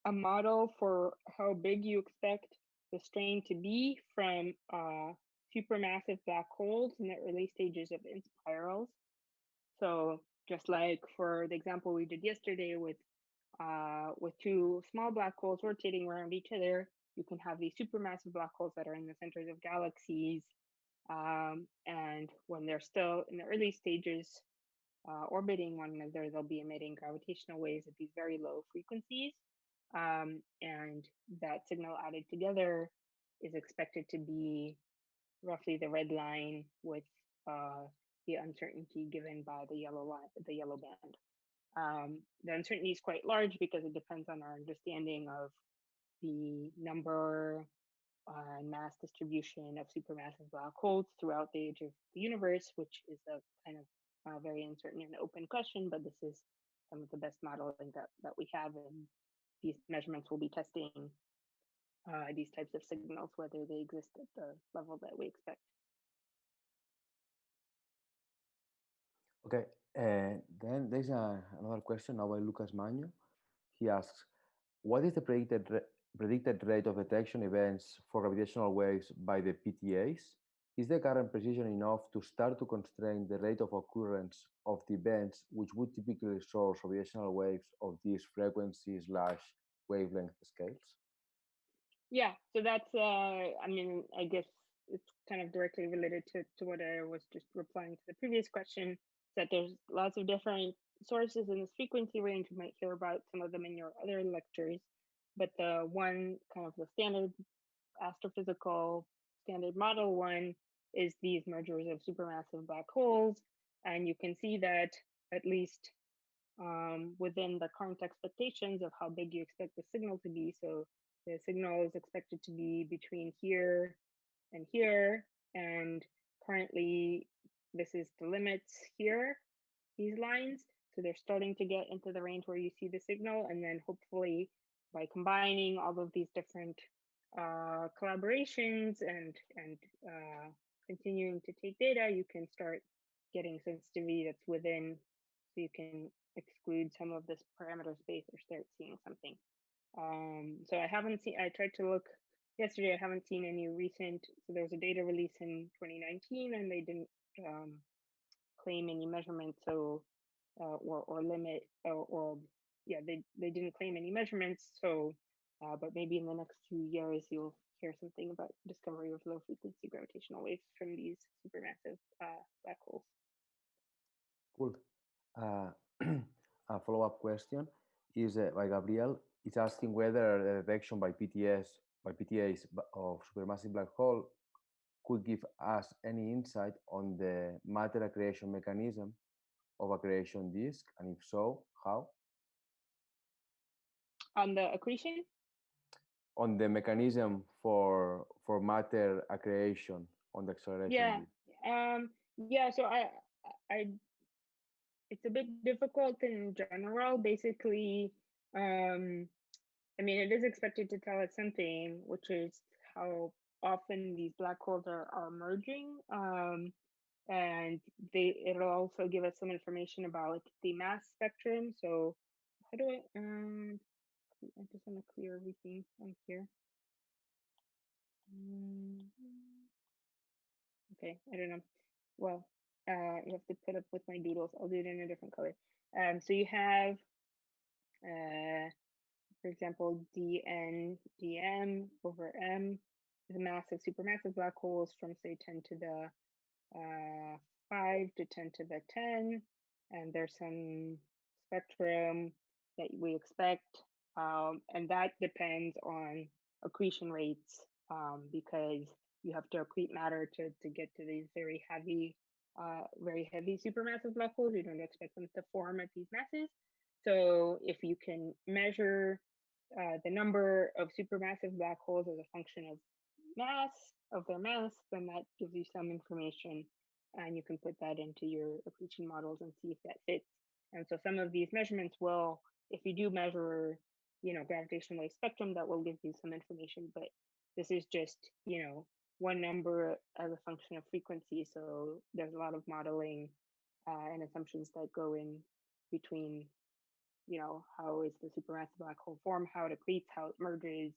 a model for how big you expect the strain to be from supermassive black holes in the early stages of inspirals. So just like for the example we did yesterday with two small black holes rotating around each other, you can have these supermassive black holes that are in the centers of galaxies. And when they're still in the early stages orbiting one another, they'll be emitting gravitational waves at these very low frequencies. And that signal added together is expected to be roughly the red line with the uncertainty given by the yellow line, the yellow band. The uncertainty is quite large because it depends on our understanding of the number and mass distribution of supermassive black holes throughout the age of the universe, which is a kind of very uncertain and open question, but this is some of the best modeling that we have, and these measurements will be testing these types of signals, whether they exist at the level that we expect. Okay, then there's another question now by Lucas Magno. He asks, what is the predicted rate of detection events for gravitational waves by the PTAs? Is the current precision enough to start to constrain the rate of occurrence of the events which would typically source gravitational waves of these frequency/wavelength scales? Yeah, so that's, I mean, I guess it's kind of directly related to what I was just replying to the previous question, that there's lots of different sources in this frequency range. You might hear about some of them in your other lectures, but the one kind of the standard astrophysical standard model one is these mergers of supermassive black holes. And you can see that at least within the current expectations of how big you expect the signal to be. So the signal is expected to be between here and here. And currently, this is the limits here, these lines. So they're starting to get into the range where you see the signal. And then hopefully by combining all of these different collaborations and continuing to take data, you can start getting sensitivity that's within, so you can exclude some of this parameter space or start seeing something. So I haven't seen, I tried to look yesterday, I haven't seen any recent, so there was a data release in 2019 and they didn't claim any measurements, so or limit, or yeah, they didn't claim any measurements. So but maybe in the next few years you'll hear something about discovery of low frequency gravitational waves from these supermassive black holes. Cool. A follow-up question is by Gabriel. It's asking whether the detection by PTAs of supermassive black hole could give us any insight on the matter accretion mechanism of accretion disk, and if so, how? On the accretion? On the mechanism for matter accretion on the acceleration disk. Yeah, so I it's a bit difficult in general. Basically, I mean, it is expected to tell us something, which is how often these black holes are merging. And it'll also give us some information about the mass spectrum. So how do I just want to clear everything on here. Okay, I don't know. Well, you have to put up with my doodles. I'll do it in a different color. So you have, for example, dm over m, the mass of supermassive black holes from say 10 to the 5 to 10 to the 10, and there's some spectrum that we expect, and that depends on accretion rates, because you have to accrete matter to get to these very heavy supermassive black holes. You don't expect them to form at these masses. So if you can measure the number of supermassive black holes as a function of their mass, then that gives you some information, and you can put that into your accretion models and see if that fits. And so some of these measurements will, if you do measure, gravitational wave spectrum, that will give you some information. But this is just, one number as a function of frequency. So there's a lot of modeling and assumptions that go in between, how is the supermassive black hole form, how it accretes, how it merges,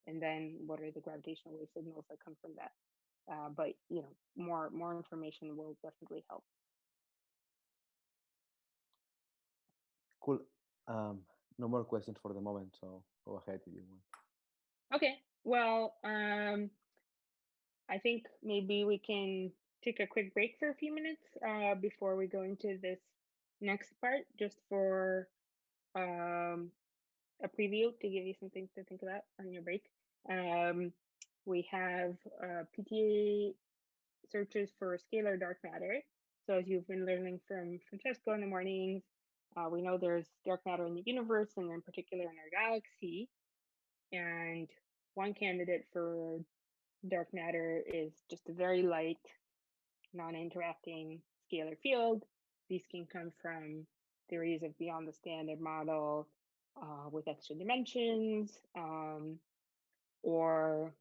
and then what are the gravitational wave signals that come from that. But more information will definitely help. Cool. No more questions for the moment, so go ahead if you want. Okay. Well, I think maybe we can take a quick break for a few minutes before we go into this next part, just for a preview to give you some things to think about on your break. We have PTA searches for scalar dark matter. So as you've been learning from Francesco in the mornings, we know there's dark matter in the universe, and in particular in our galaxy. And one candidate for dark matter is just a very light, non-interacting scalar field. These can come from theories of beyond the standard model with extra dimensions, or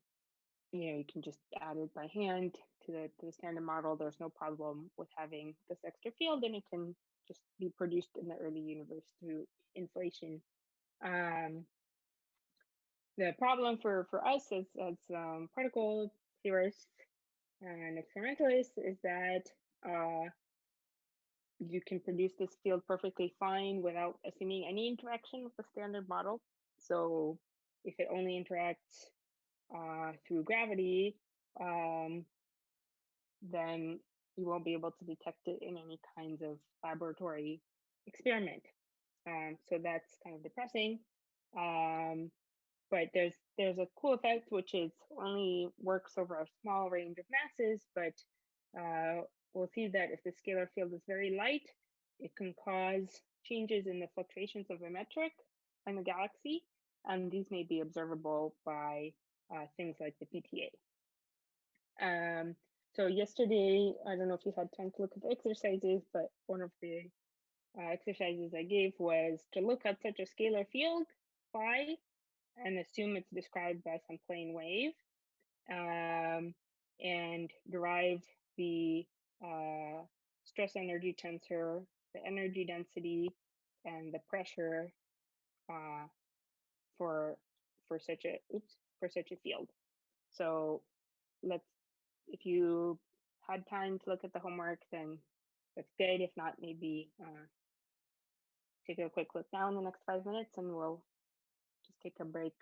you can just add it by hand to the standard model. There's no problem with having this extra field, and it can just be produced in the early universe through inflation. The problem for us as particle theorists and experimentalists is that you can produce this field perfectly fine without assuming any interaction with the standard model. So if it only interacts through gravity, then you won't be able to detect it in any kinds of laboratory experiment. So that's kind of depressing. But there's a cool effect, which is only works over a small range of masses, but we'll see that if the scalar field is very light, it can cause changes in the fluctuations of the metric in the galaxy, and these may be observable by things like the PTA. So yesterday, I don't know if you had time to look at the exercises, but one of the exercises I gave was to look at such a scalar field, phi, and assume it's described by some plane wave, and derive the stress energy tensor, the energy density, and the pressure for such a field. So if you had time to look at the homework, then that's good. If not, maybe take a quick look now in the next 5 minutes, and we'll just take a break.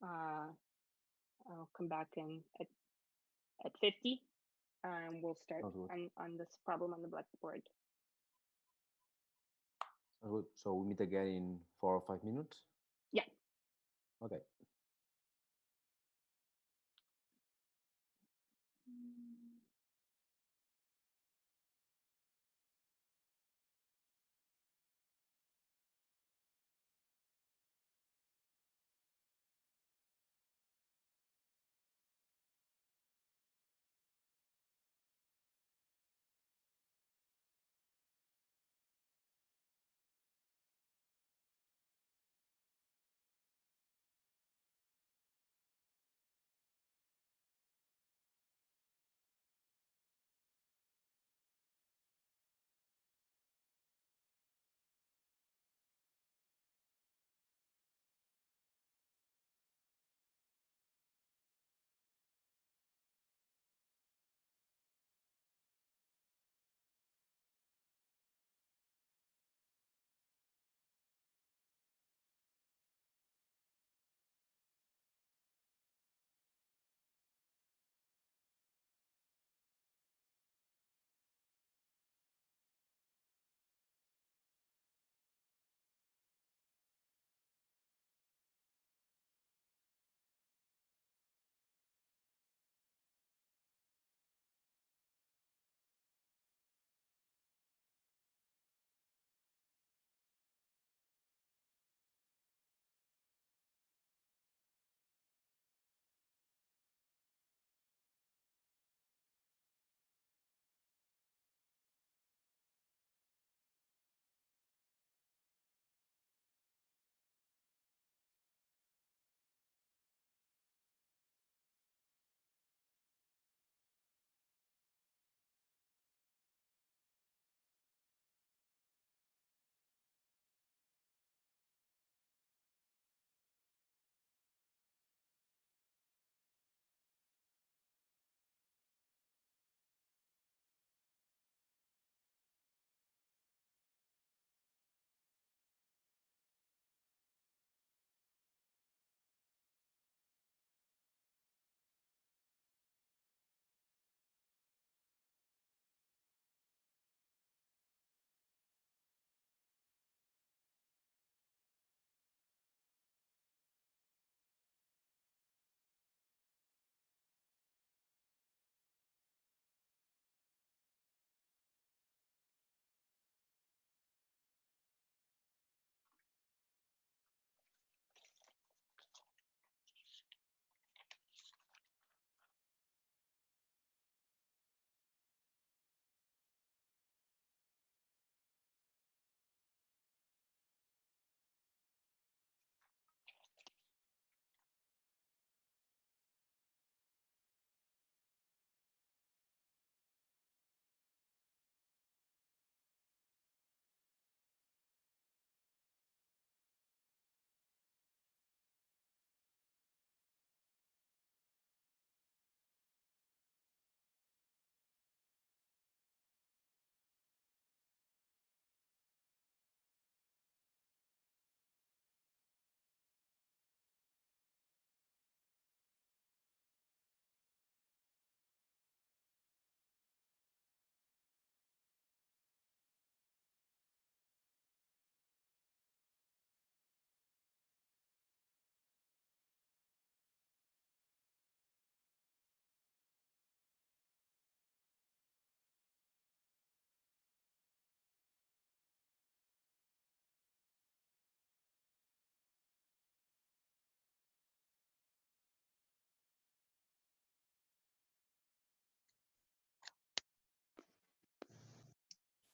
I'll come back in at 50, and we'll start on this problem on the blackboard. So we meet again in 4 or 5 minutes? Yeah. Okay.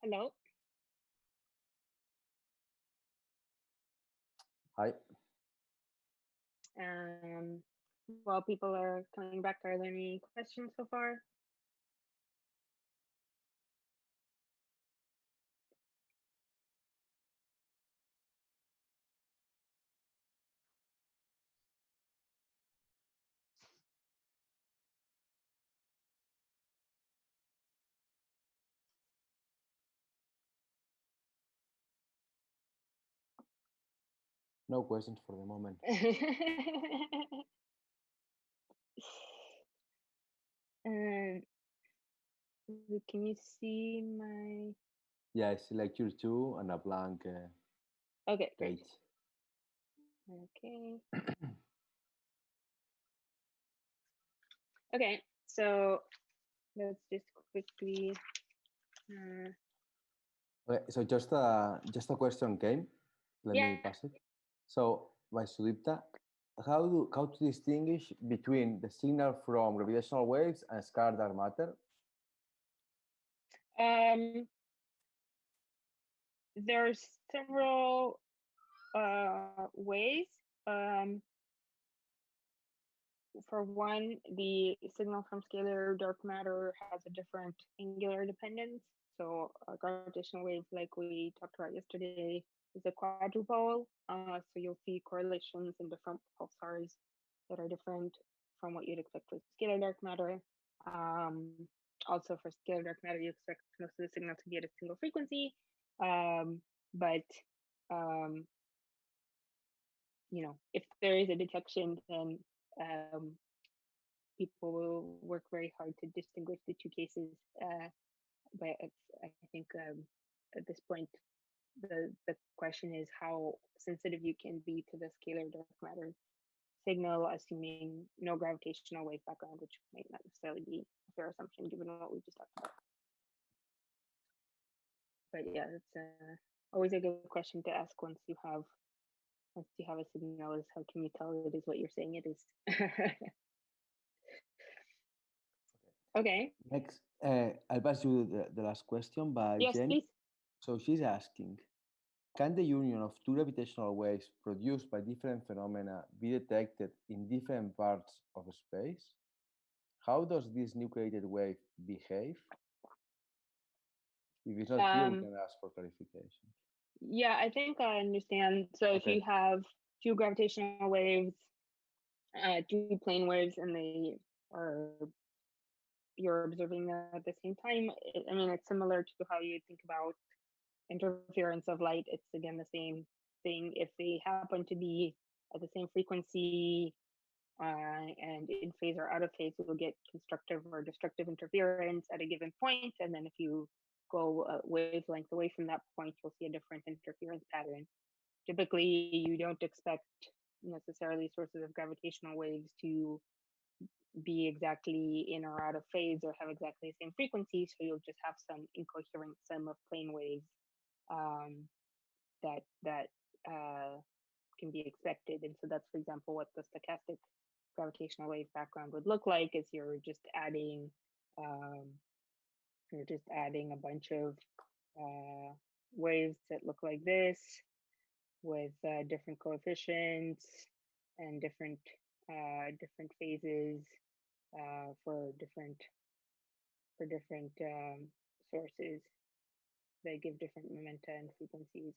Hello. Hi. While people are coming back, are there any questions so far? No questions for the moment. Can you see my? Yeah, it's lecture 2 and a blank Okay, great. page. Okay. Okay, so let's just quickly. Okay, so just a question came. Let me pass it. So, by Sudipta, how to distinguish between the signal from gravitational waves and scalar dark matter? There's several ways. For one, the signal from scalar dark matter has a different angular dependence. So a gravitational wave, like we talked about yesterday, is a quadrupole. So you'll see correlations in different pulsars that are different from what you'd expect with scalar dark matter. Also for scalar dark matter, you expect most of the signal to be at a single frequency. But you know, if there is a detection, then people will work very hard to distinguish the two cases. But I think at this point, the question is how sensitive you can be to the scalar dark matter signal, assuming no gravitational wave background, which might not necessarily be a fair assumption given what we just talked about. But yeah, it's always a good question to ask once you have a signal, is how can you tell it is what you're saying it is? Okay. Next, I'll pass you the last question by yes, Jen. Please. So she's asking, can the union of two gravitational waves produced by different phenomena be detected in different parts of space? How does this nucleated wave behave? If it's not clear, you can ask for clarification. Yeah, I think I understand. So if you have two gravitational waves, two plane waves, and you're observing them at the same time, I mean, it's similar to how you think about interference of light. It's again the same thing. If they happen to be at the same frequency and in phase or out of phase, you'll get constructive or destructive interference at a given point. And then if you go a wavelength away from that point, you'll see a different interference pattern. Typically, you don't expect necessarily sources of gravitational waves to be exactly in or out of phase or have exactly the same frequency. So you'll just have some incoherent sum of plane waves that can be expected. And so that's, for example, what the stochastic gravitational wave background would look like, is you're just adding a bunch of waves that look like this with different coefficients and different phases for different sources that give different momenta and frequencies.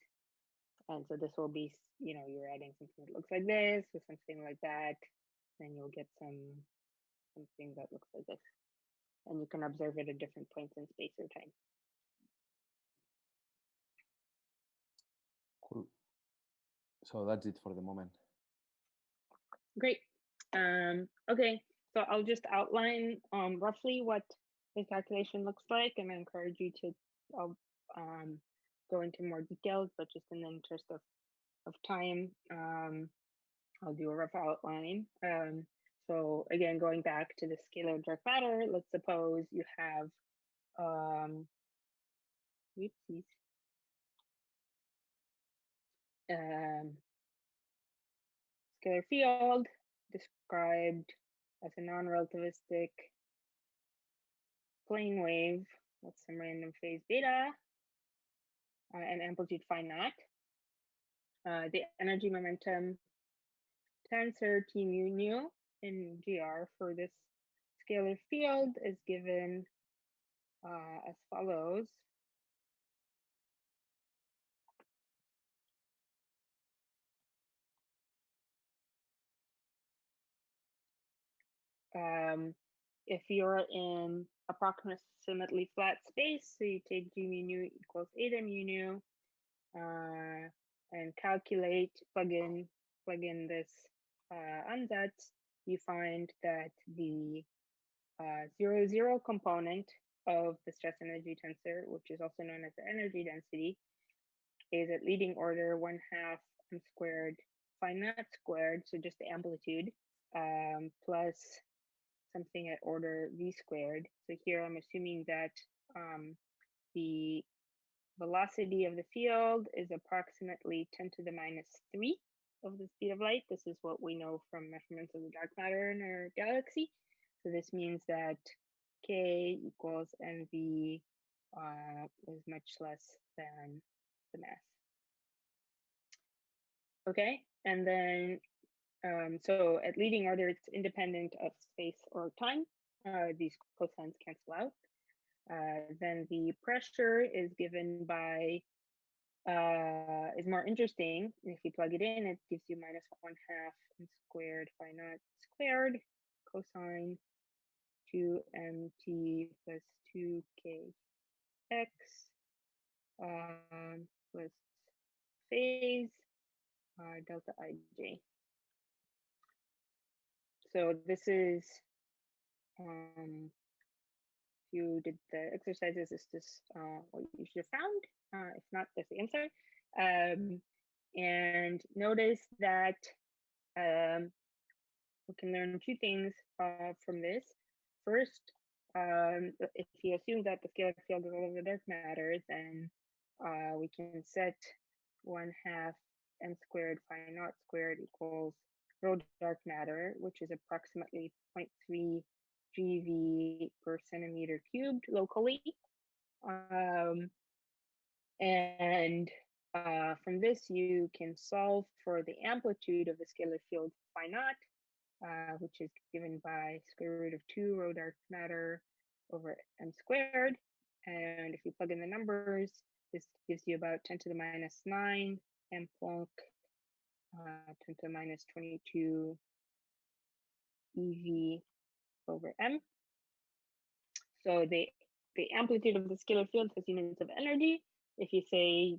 And so this will be, you know, you're adding something that looks like this with something like that, then you'll get something that looks like this. And you can observe it at different points in space or time. Cool. So that's it for the moment. Great. Okay, so I'll just outline roughly what the calculation looks like, and I encourage you to go into more details, but just in the interest of time, I'll do a rough outline. So again, going back to the scalar dark matter, let's suppose you have scalar field described as a non-relativistic plane wave with some random phase beta. and amplitude phi naught. The energy momentum tensor T mu nu in GR for this scalar field is given as follows. If you're in approximately flat space, so you take G mu nu equals eta mu nu, and calculate, plug in this ansatz, you find that the 0, 0 component of the stress energy tensor, which is also known as the energy density, is at leading order 1/2 m squared phi naught squared, so just the amplitude, plus something at order v squared. So here I'm assuming that the velocity of the field is approximately 10 to the minus 3 of the speed of light. This is what we know from measurements of the dark matter in our galaxy. So this means that k equals mv is much less than the mass. Okay, and then so at leading order, it's independent of space or time. These cosines cancel out. Then the pressure is given by, is more interesting. If you plug it in, it gives you minus 1/2 m squared phi naught squared cosine 2mt plus 2kx plus phase delta ij. So this is, if you did the exercises, this is what you should have found. If not, that's the answer. And notice that we can learn 2 things from this. First, if you assume that the scalar field is all over dark matter, then we can set 1/2 m squared phi naught squared equals rho dark matter, which is approximately 0.3 GeV per centimeter cubed locally. And from this, you can solve for the amplitude of the scalar field phi naught, which is given by square root of 2 rho dark matter over m squared. And if you plug in the numbers, this gives you about 10 to the minus 9 m Planck, 10 to the minus 22 eV over m. So the amplitude of the scalar field has units of energy. If you say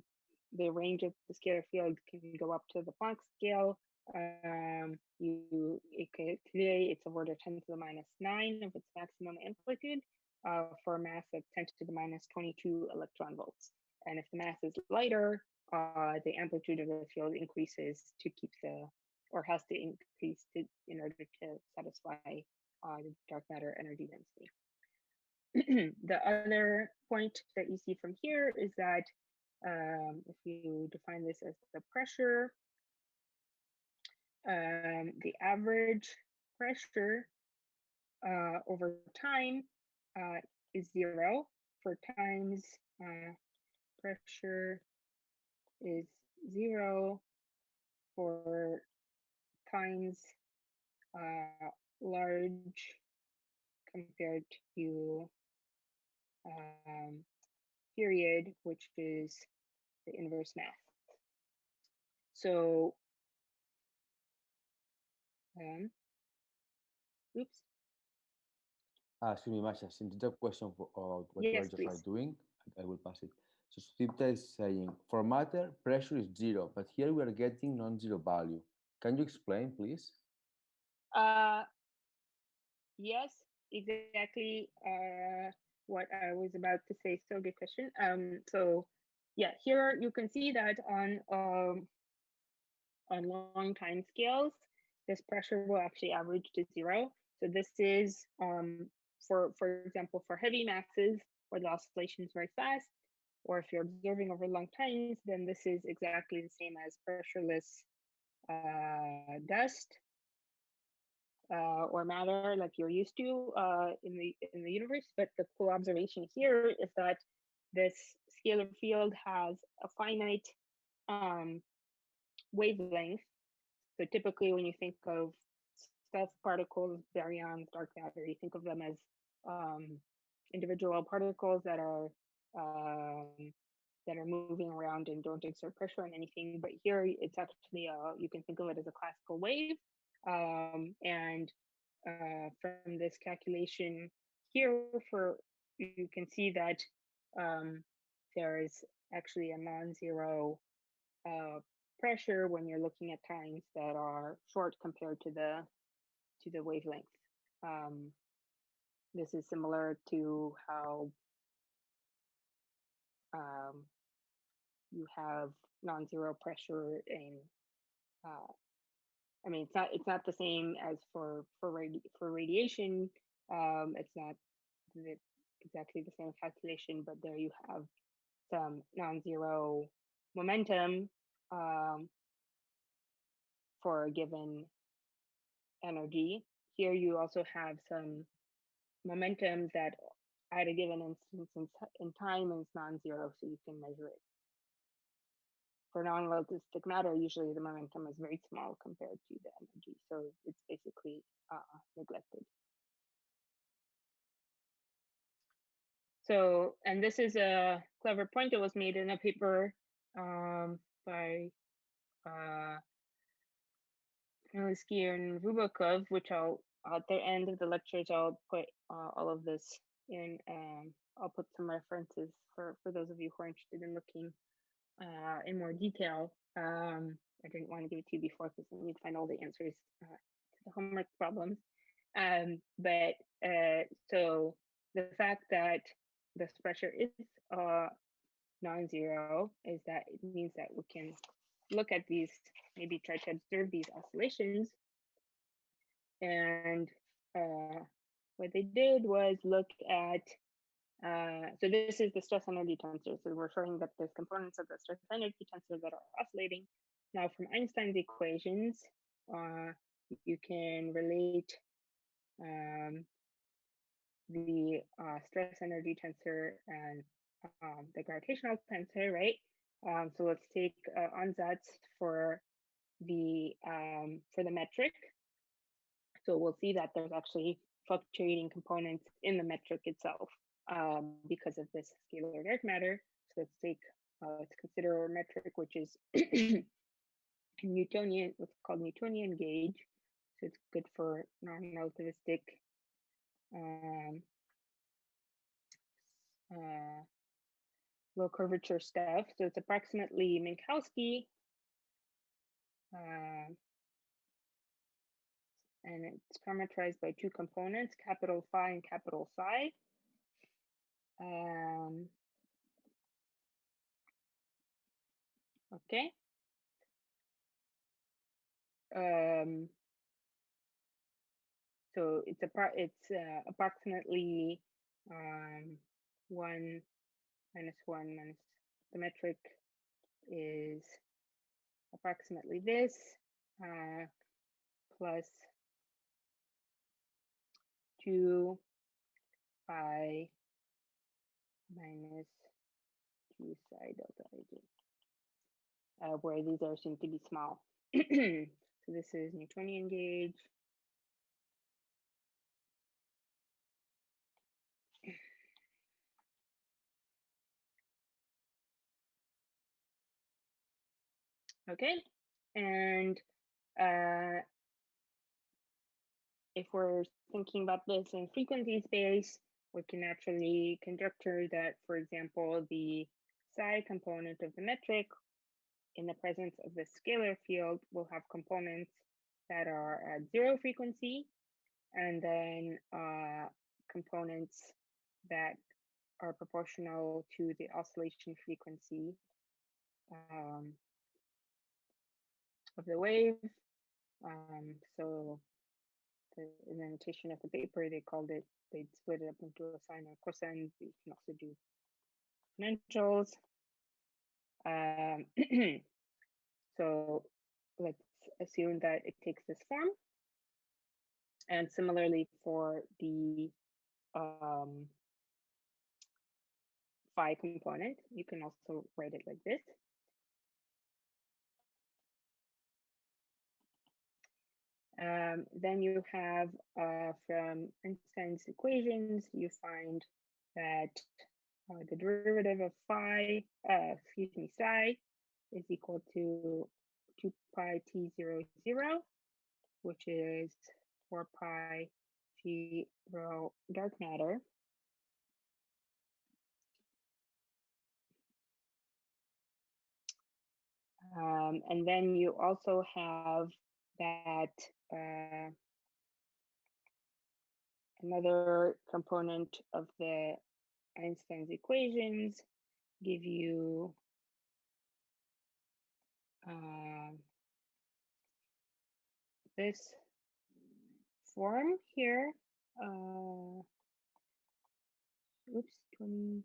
the range of the scalar field can go up to the Planck scale, today it's of order 10 to the minus 9 of its maximum amplitude for a mass of 10 to the minus 22 electron volts. And if the mass is lighter, the amplitude of the field increases to keep or has to increase in order to satisfy the dark matter energy density. The other point that you see from here is that if you define this as the pressure, the average pressure over time is 0 for times pressure is 0 for times large compared to period, which is the inverse math. So, oops. Excuse me, Masha, since it's a question of what Yes, you are just doing, I will pass it. So Stipta is saying, for matter, pressure is 0, but here we are getting non-zero value. Can you explain, please? Yes, exactly what I was about to say. So good question. So yeah, here you can see that on long time scales, this pressure will actually average to 0. So this is for example, for heavy masses where the oscillation is very fast, or if you're observing over long times, then this is exactly the same as pressureless dust or matter like you're used to in the universe. But the cool observation here is that this scalar field has a finite wavelength. So typically when you think of stealth particles, baryons, dark matter, you think of them as individual particles that are moving around and don't exert pressure on anything. But here it's actually you can think of it as a classical wave. And from this calculation here, you can see that there is actually a non-zero pressure when you're looking at times that are short compared to the wavelength. This is similar to how you have non-zero pressure in. I mean, it's not the same as for radiation. It's not exactly the same calculation, but there you have some non-zero momentum for a given energy. Here you also have some momentum that at a given instance in time is non-zero, so you can measure it. For non-relativistic matter, usually the momentum is very small compared to the energy, so it's basically neglected. So, and this is a clever point that was made in a paper by Chmielewski and Rubakov, which I'll at the end of the lectures I'll put all of this in. I'll put some references for those of you who are interested in looking in more detail. I didn't want to give it to you before because then you'd find all the answers to the homework problems. But so the fact that this pressure is non-zero is that it means that we can look at these, maybe try to observe these oscillations. And what they did was look at, so this is the stress energy tensor. So we're showing that there's components of the stress energy tensor that are oscillating. Now from Einstein's equations, you can relate the stress energy tensor and the gravitational tensor, right? So let's take ansatz for the metric. So we'll see that there's actually fluctuating components in the metric itself because of this scalar dark matter. So let's consider a metric which is Newtonian, what's called Newtonian gauge. So it's good for non-relativistic low curvature stuff. So it's approximately Minkowski, and it's parameterized by two components, capital phi and capital psi. Okay. So it's approximately 1 minus 1 minus the metric is approximately this plus 2 phi minus 2 psi delta ig, where these are seem to be small. So this is Newtonian gauge. Okay, and if we're thinking about this in frequency space, we can naturally conjecture that, for example, the psi component of the metric in the presence of the scalar field will have components that are at zero frequency, and then components that are proportional to the oscillation frequency of the wave. So in the notation of the paper, they split it up into a sine and cosine. You can also do exponentials. So let's assume that it takes this form. And similarly for the phi component. You can also write it like this. Then you have from Einstein's equations, you find that the derivative of phi, psi, is equal to 2 pi t0, 0, which is 4 pi g rho dark matter. And then you also have that another component of the Einstein's equations give you this form here. Oops, 20.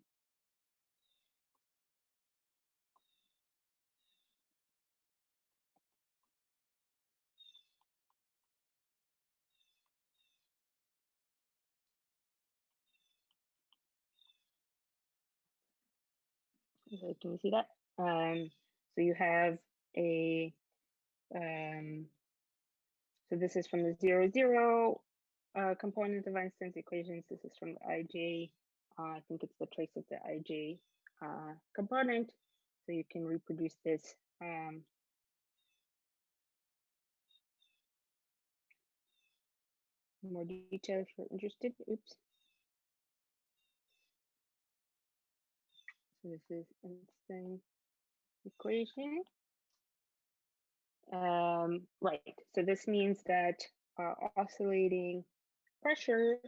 So can you see that? So you have a, so this is from the 0, 0 component of Einstein's equations. This is from the IJ. I think it's the trace of the IJ component. So you can reproduce this. More detail if you're interested. Oops. So this is Einstein equation. Right, so this means that oscillating pressure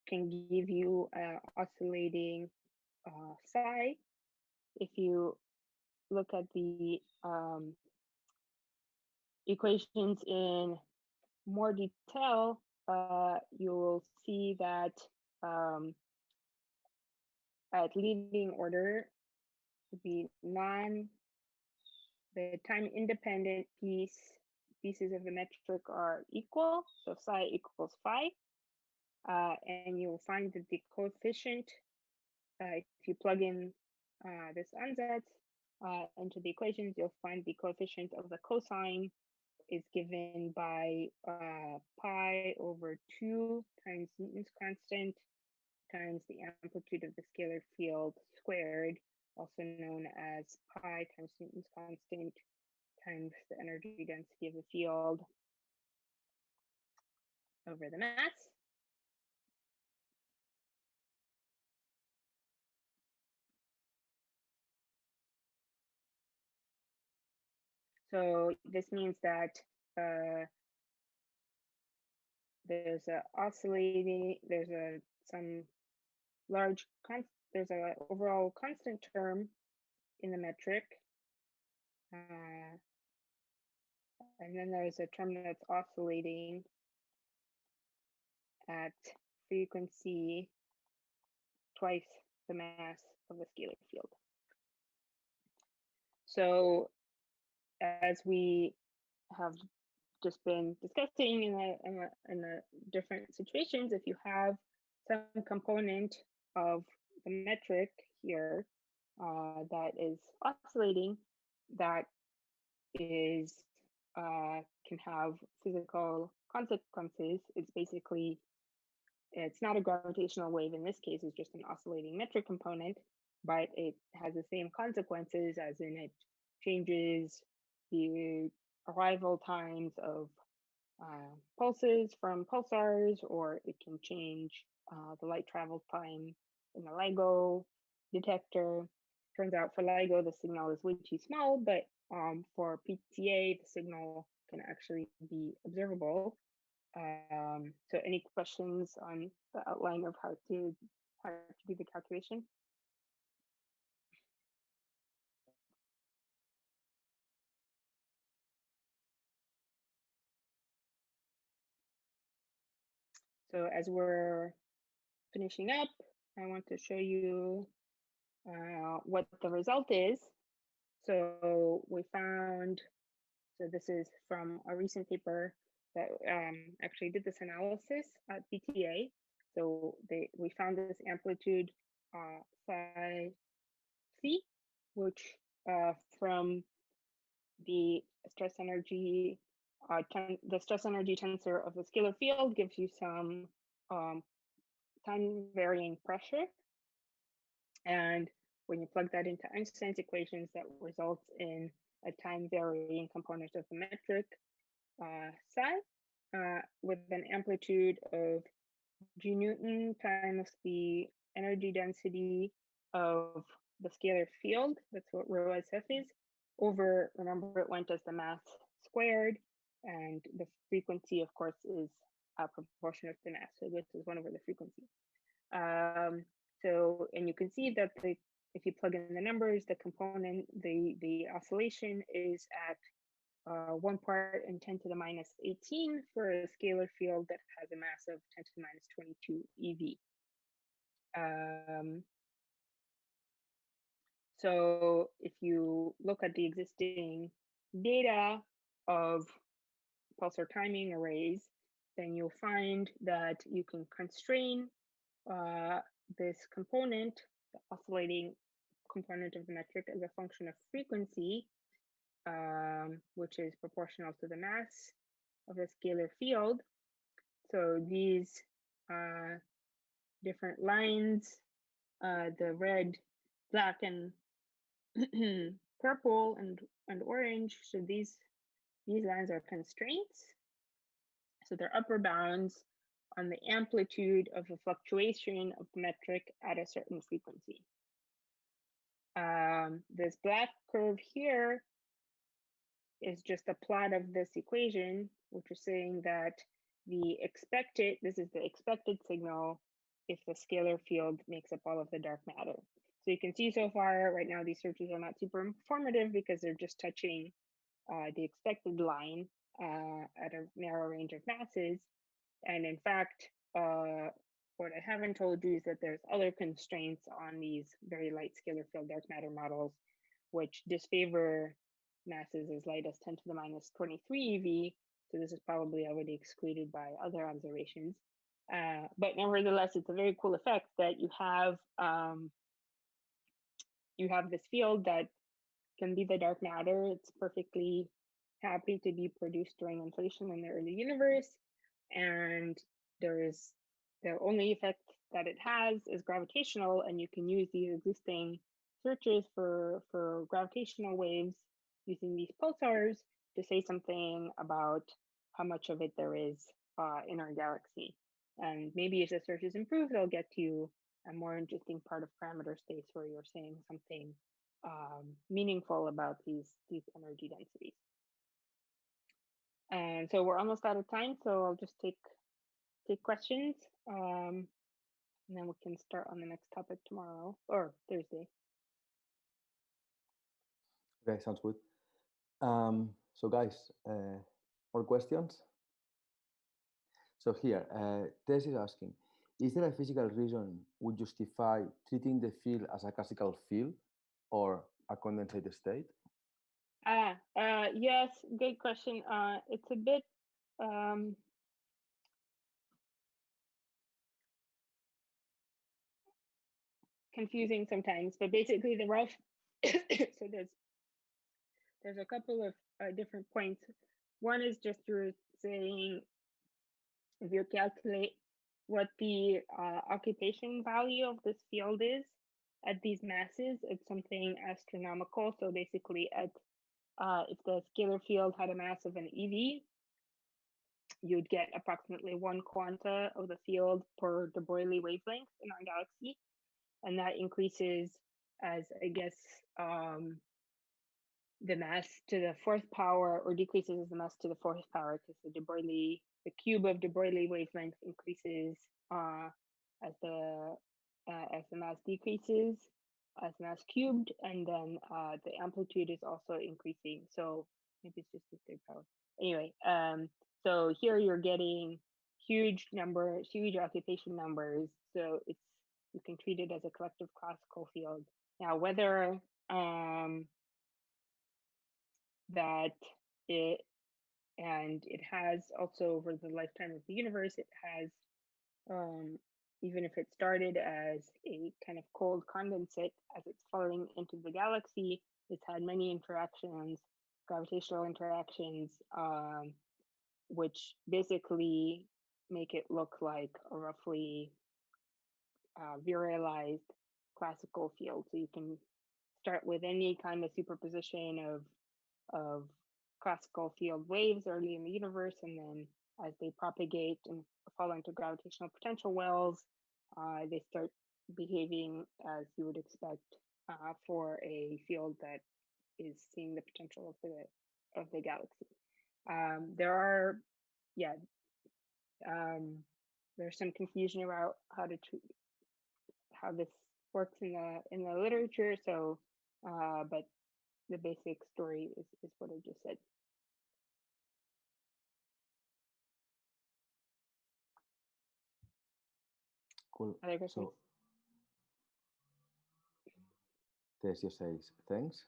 can give you oscillating psi. If you look at the equations in more detail, you'll see that at leading order would be the time independent pieces of the metric are equal, so psi equals phi, and you'll find that the coefficient, if you plug in this ansatz into the equations, you'll find the coefficient of the cosine is given by pi over 2 times Newton's constant times the amplitude of the scalar field squared, also known as pi times Newton's constant times the energy density of the field over the mass. So this means that there's a overall constant term in the metric, and then there's a term that's oscillating at frequency twice the mass of the scalar field. So as we have just been discussing in the different situations, if you have some component of the metric here that is oscillating, that is can have physical consequences. It's not a gravitational wave in this case, it's just an oscillating metric component, but it has the same consequences, as in it changes the arrival times of pulses from pulsars, or it can change the light travel time in the LIGO detector. Turns out for LIGO, the signal is way too small, but for PTA, the signal can actually be observable. So any questions on the outline of how to do the calculation? So as we're finishing up, I want to show you what the result is. So we found, so this is from a recent paper that actually did this analysis at PTA. So we found this amplitude psi galaxy, which from the stress energy tensor of the scalar field gives you some time varying pressure. And when you plug that into Einstein's equations, that results in a time varying component of the metric psi with an amplitude of g Newton times the energy density of the scalar field, that's what rho SF is, over, remember it went as the mass squared, and the frequency, of course, is a proportion of the mass, so this is 1 over the frequency. So, and you can see that if you plug in the numbers, the component, the oscillation is at 1 part in 10 to the minus 18 for a scalar field that has a mass of 10 to the minus 22 eV. So if you look at the existing data of pulsar timing arrays, then you'll find that you can constrain this component, the oscillating component of the metric, as a function of frequency, which is proportional to the mass of the scalar field. So these different lines, the red, black, and purple and orange, so these lines are constraints. So they're upper bounds on the amplitude of the fluctuation of the metric at a certain frequency. This black curve here is just a plot of this equation, which is saying that this is the expected signal if the scalar field makes up all of the dark matter. So you can see so far, right now, these searches are not super informative because they're just touching the expected line at a narrow range of masses. And in fact, what I haven't told you is that there's other constraints on these very light scalar field dark matter models, which disfavor masses as light as 10 to the minus 23 eV. So this is probably already excluded by other observations. But nevertheless, it's a very cool effect that you have this field that can be the dark matter. It's perfectly happy to be produced during inflation in the early universe. And the only effect that it has is gravitational, and you can use these existing searches for gravitational waves using these pulsars to say something about how much of it there is in our galaxy. And maybe as the searches improve, they'll get to a more interesting part of parameter space where you're saying something meaningful about these energy densities. And so we're almost out of time, so I'll just take questions, and then we can start on the next topic tomorrow or Thursday. Okay, sounds good. So guys, more questions? So here, Tess is asking, is there a physical reason would justify treating the field as a classical field or a condensate state? Yes, good question. It's a bit confusing sometimes, but basically the rough so there's a couple of different points. One is just you're saying if you calculate what the occupation value of this field is at these masses, it's something astronomical. So basically at if the scalar field had a mass of an EV, you'd get approximately 1 quanta of the field per de Broglie wavelength in our galaxy. And that increases as, I guess, the mass to the 4th power, or decreases as the mass to the 4th power, because the cube of de Broglie wavelength increases as the mass decreases, as mass cubed, and then the amplitude is also increasing. So maybe it's just the 3rd power. Anyway, so here you're getting huge occupation numbers. So you can treat it as a collective classical field. Now, whether that it has also over the lifetime of the universe, it has even if it started as a kind of cold condensate, as it's falling into the galaxy, it's had many interactions, gravitational interactions, which basically make it look like a roughly virialized classical field. So you can start with any kind of superposition of classical field waves early in the universe, and then as they propagate and fall into gravitational potential wells, they start behaving as you would expect for a field that is seeing the potential of the galaxy. There are, yeah, there's some confusion about how this works in the literature. So, but the basic story is what I just said. Cool. Other questions? So, Tessia says, thanks.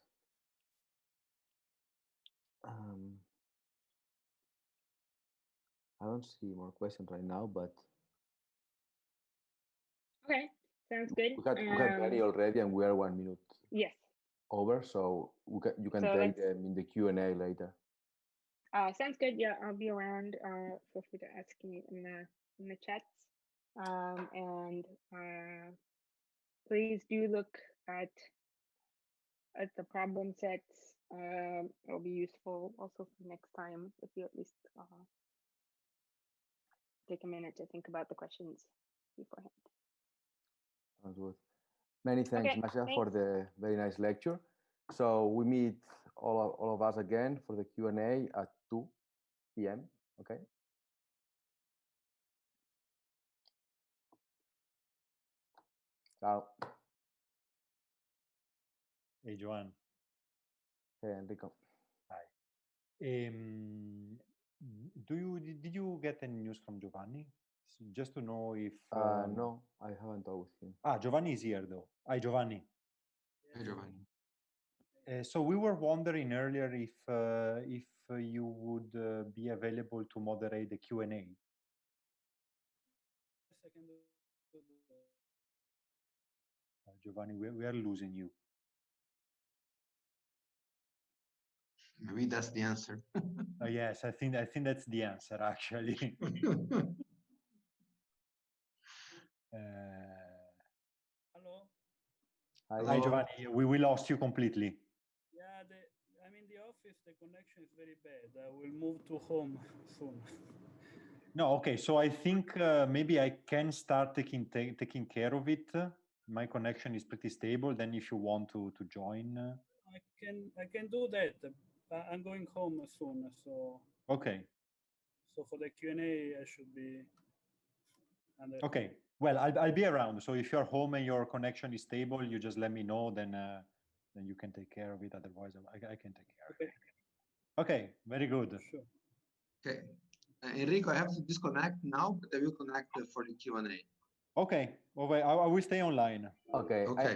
I don't see more questions right now, but okay, sounds good. we had plenty already, and we are 1 minute yes over, so you can So take them in the Q&A later. Sounds good. Yeah, I'll be around. Feel free to ask me in the chats, and please do look at the problem sets. It'll be useful also for next time if you at least take a minute to think about the questions beforehand. Sounds good. Many thanks, Okay, Masha, thanks. for the very nice lecture. So we meet all of us again for the Q&A at 2 p.m. Okay. Ciao. Hey, Joan. Hey, Enrico. Hi. Did you get any news from Giovanni? Just to know if... No, I haven't talked with him. Giovanni is here, though. Hi, Giovanni. Hey, Giovanni. So we were wondering earlier if you would be available to moderate the Q&A. Yes, I can do that. Giovanni, we are losing you. Maybe that's the answer. Yes, I think that's the answer, actually. Hello? Hi, Giovanni. We lost you completely. Yeah, I'm in the office. The connection is very bad. I will move to home soon. No, okay. So I think maybe I can start taking care of it. My connection is pretty stable. Then, if you want to join, I can do that. I'm going home soon, so. Okay. So for the Q&A, I should be. Okay. Well, I'll be around. So if you're home and your connection is stable, you just let me know. Then you can take care of it. Otherwise, I can take care of it. Okay. Very good. Sure. Okay. Enrico, I have to disconnect now, but I will connect for the Q&A. Okay. Well, I will stay online. Okay. Okay.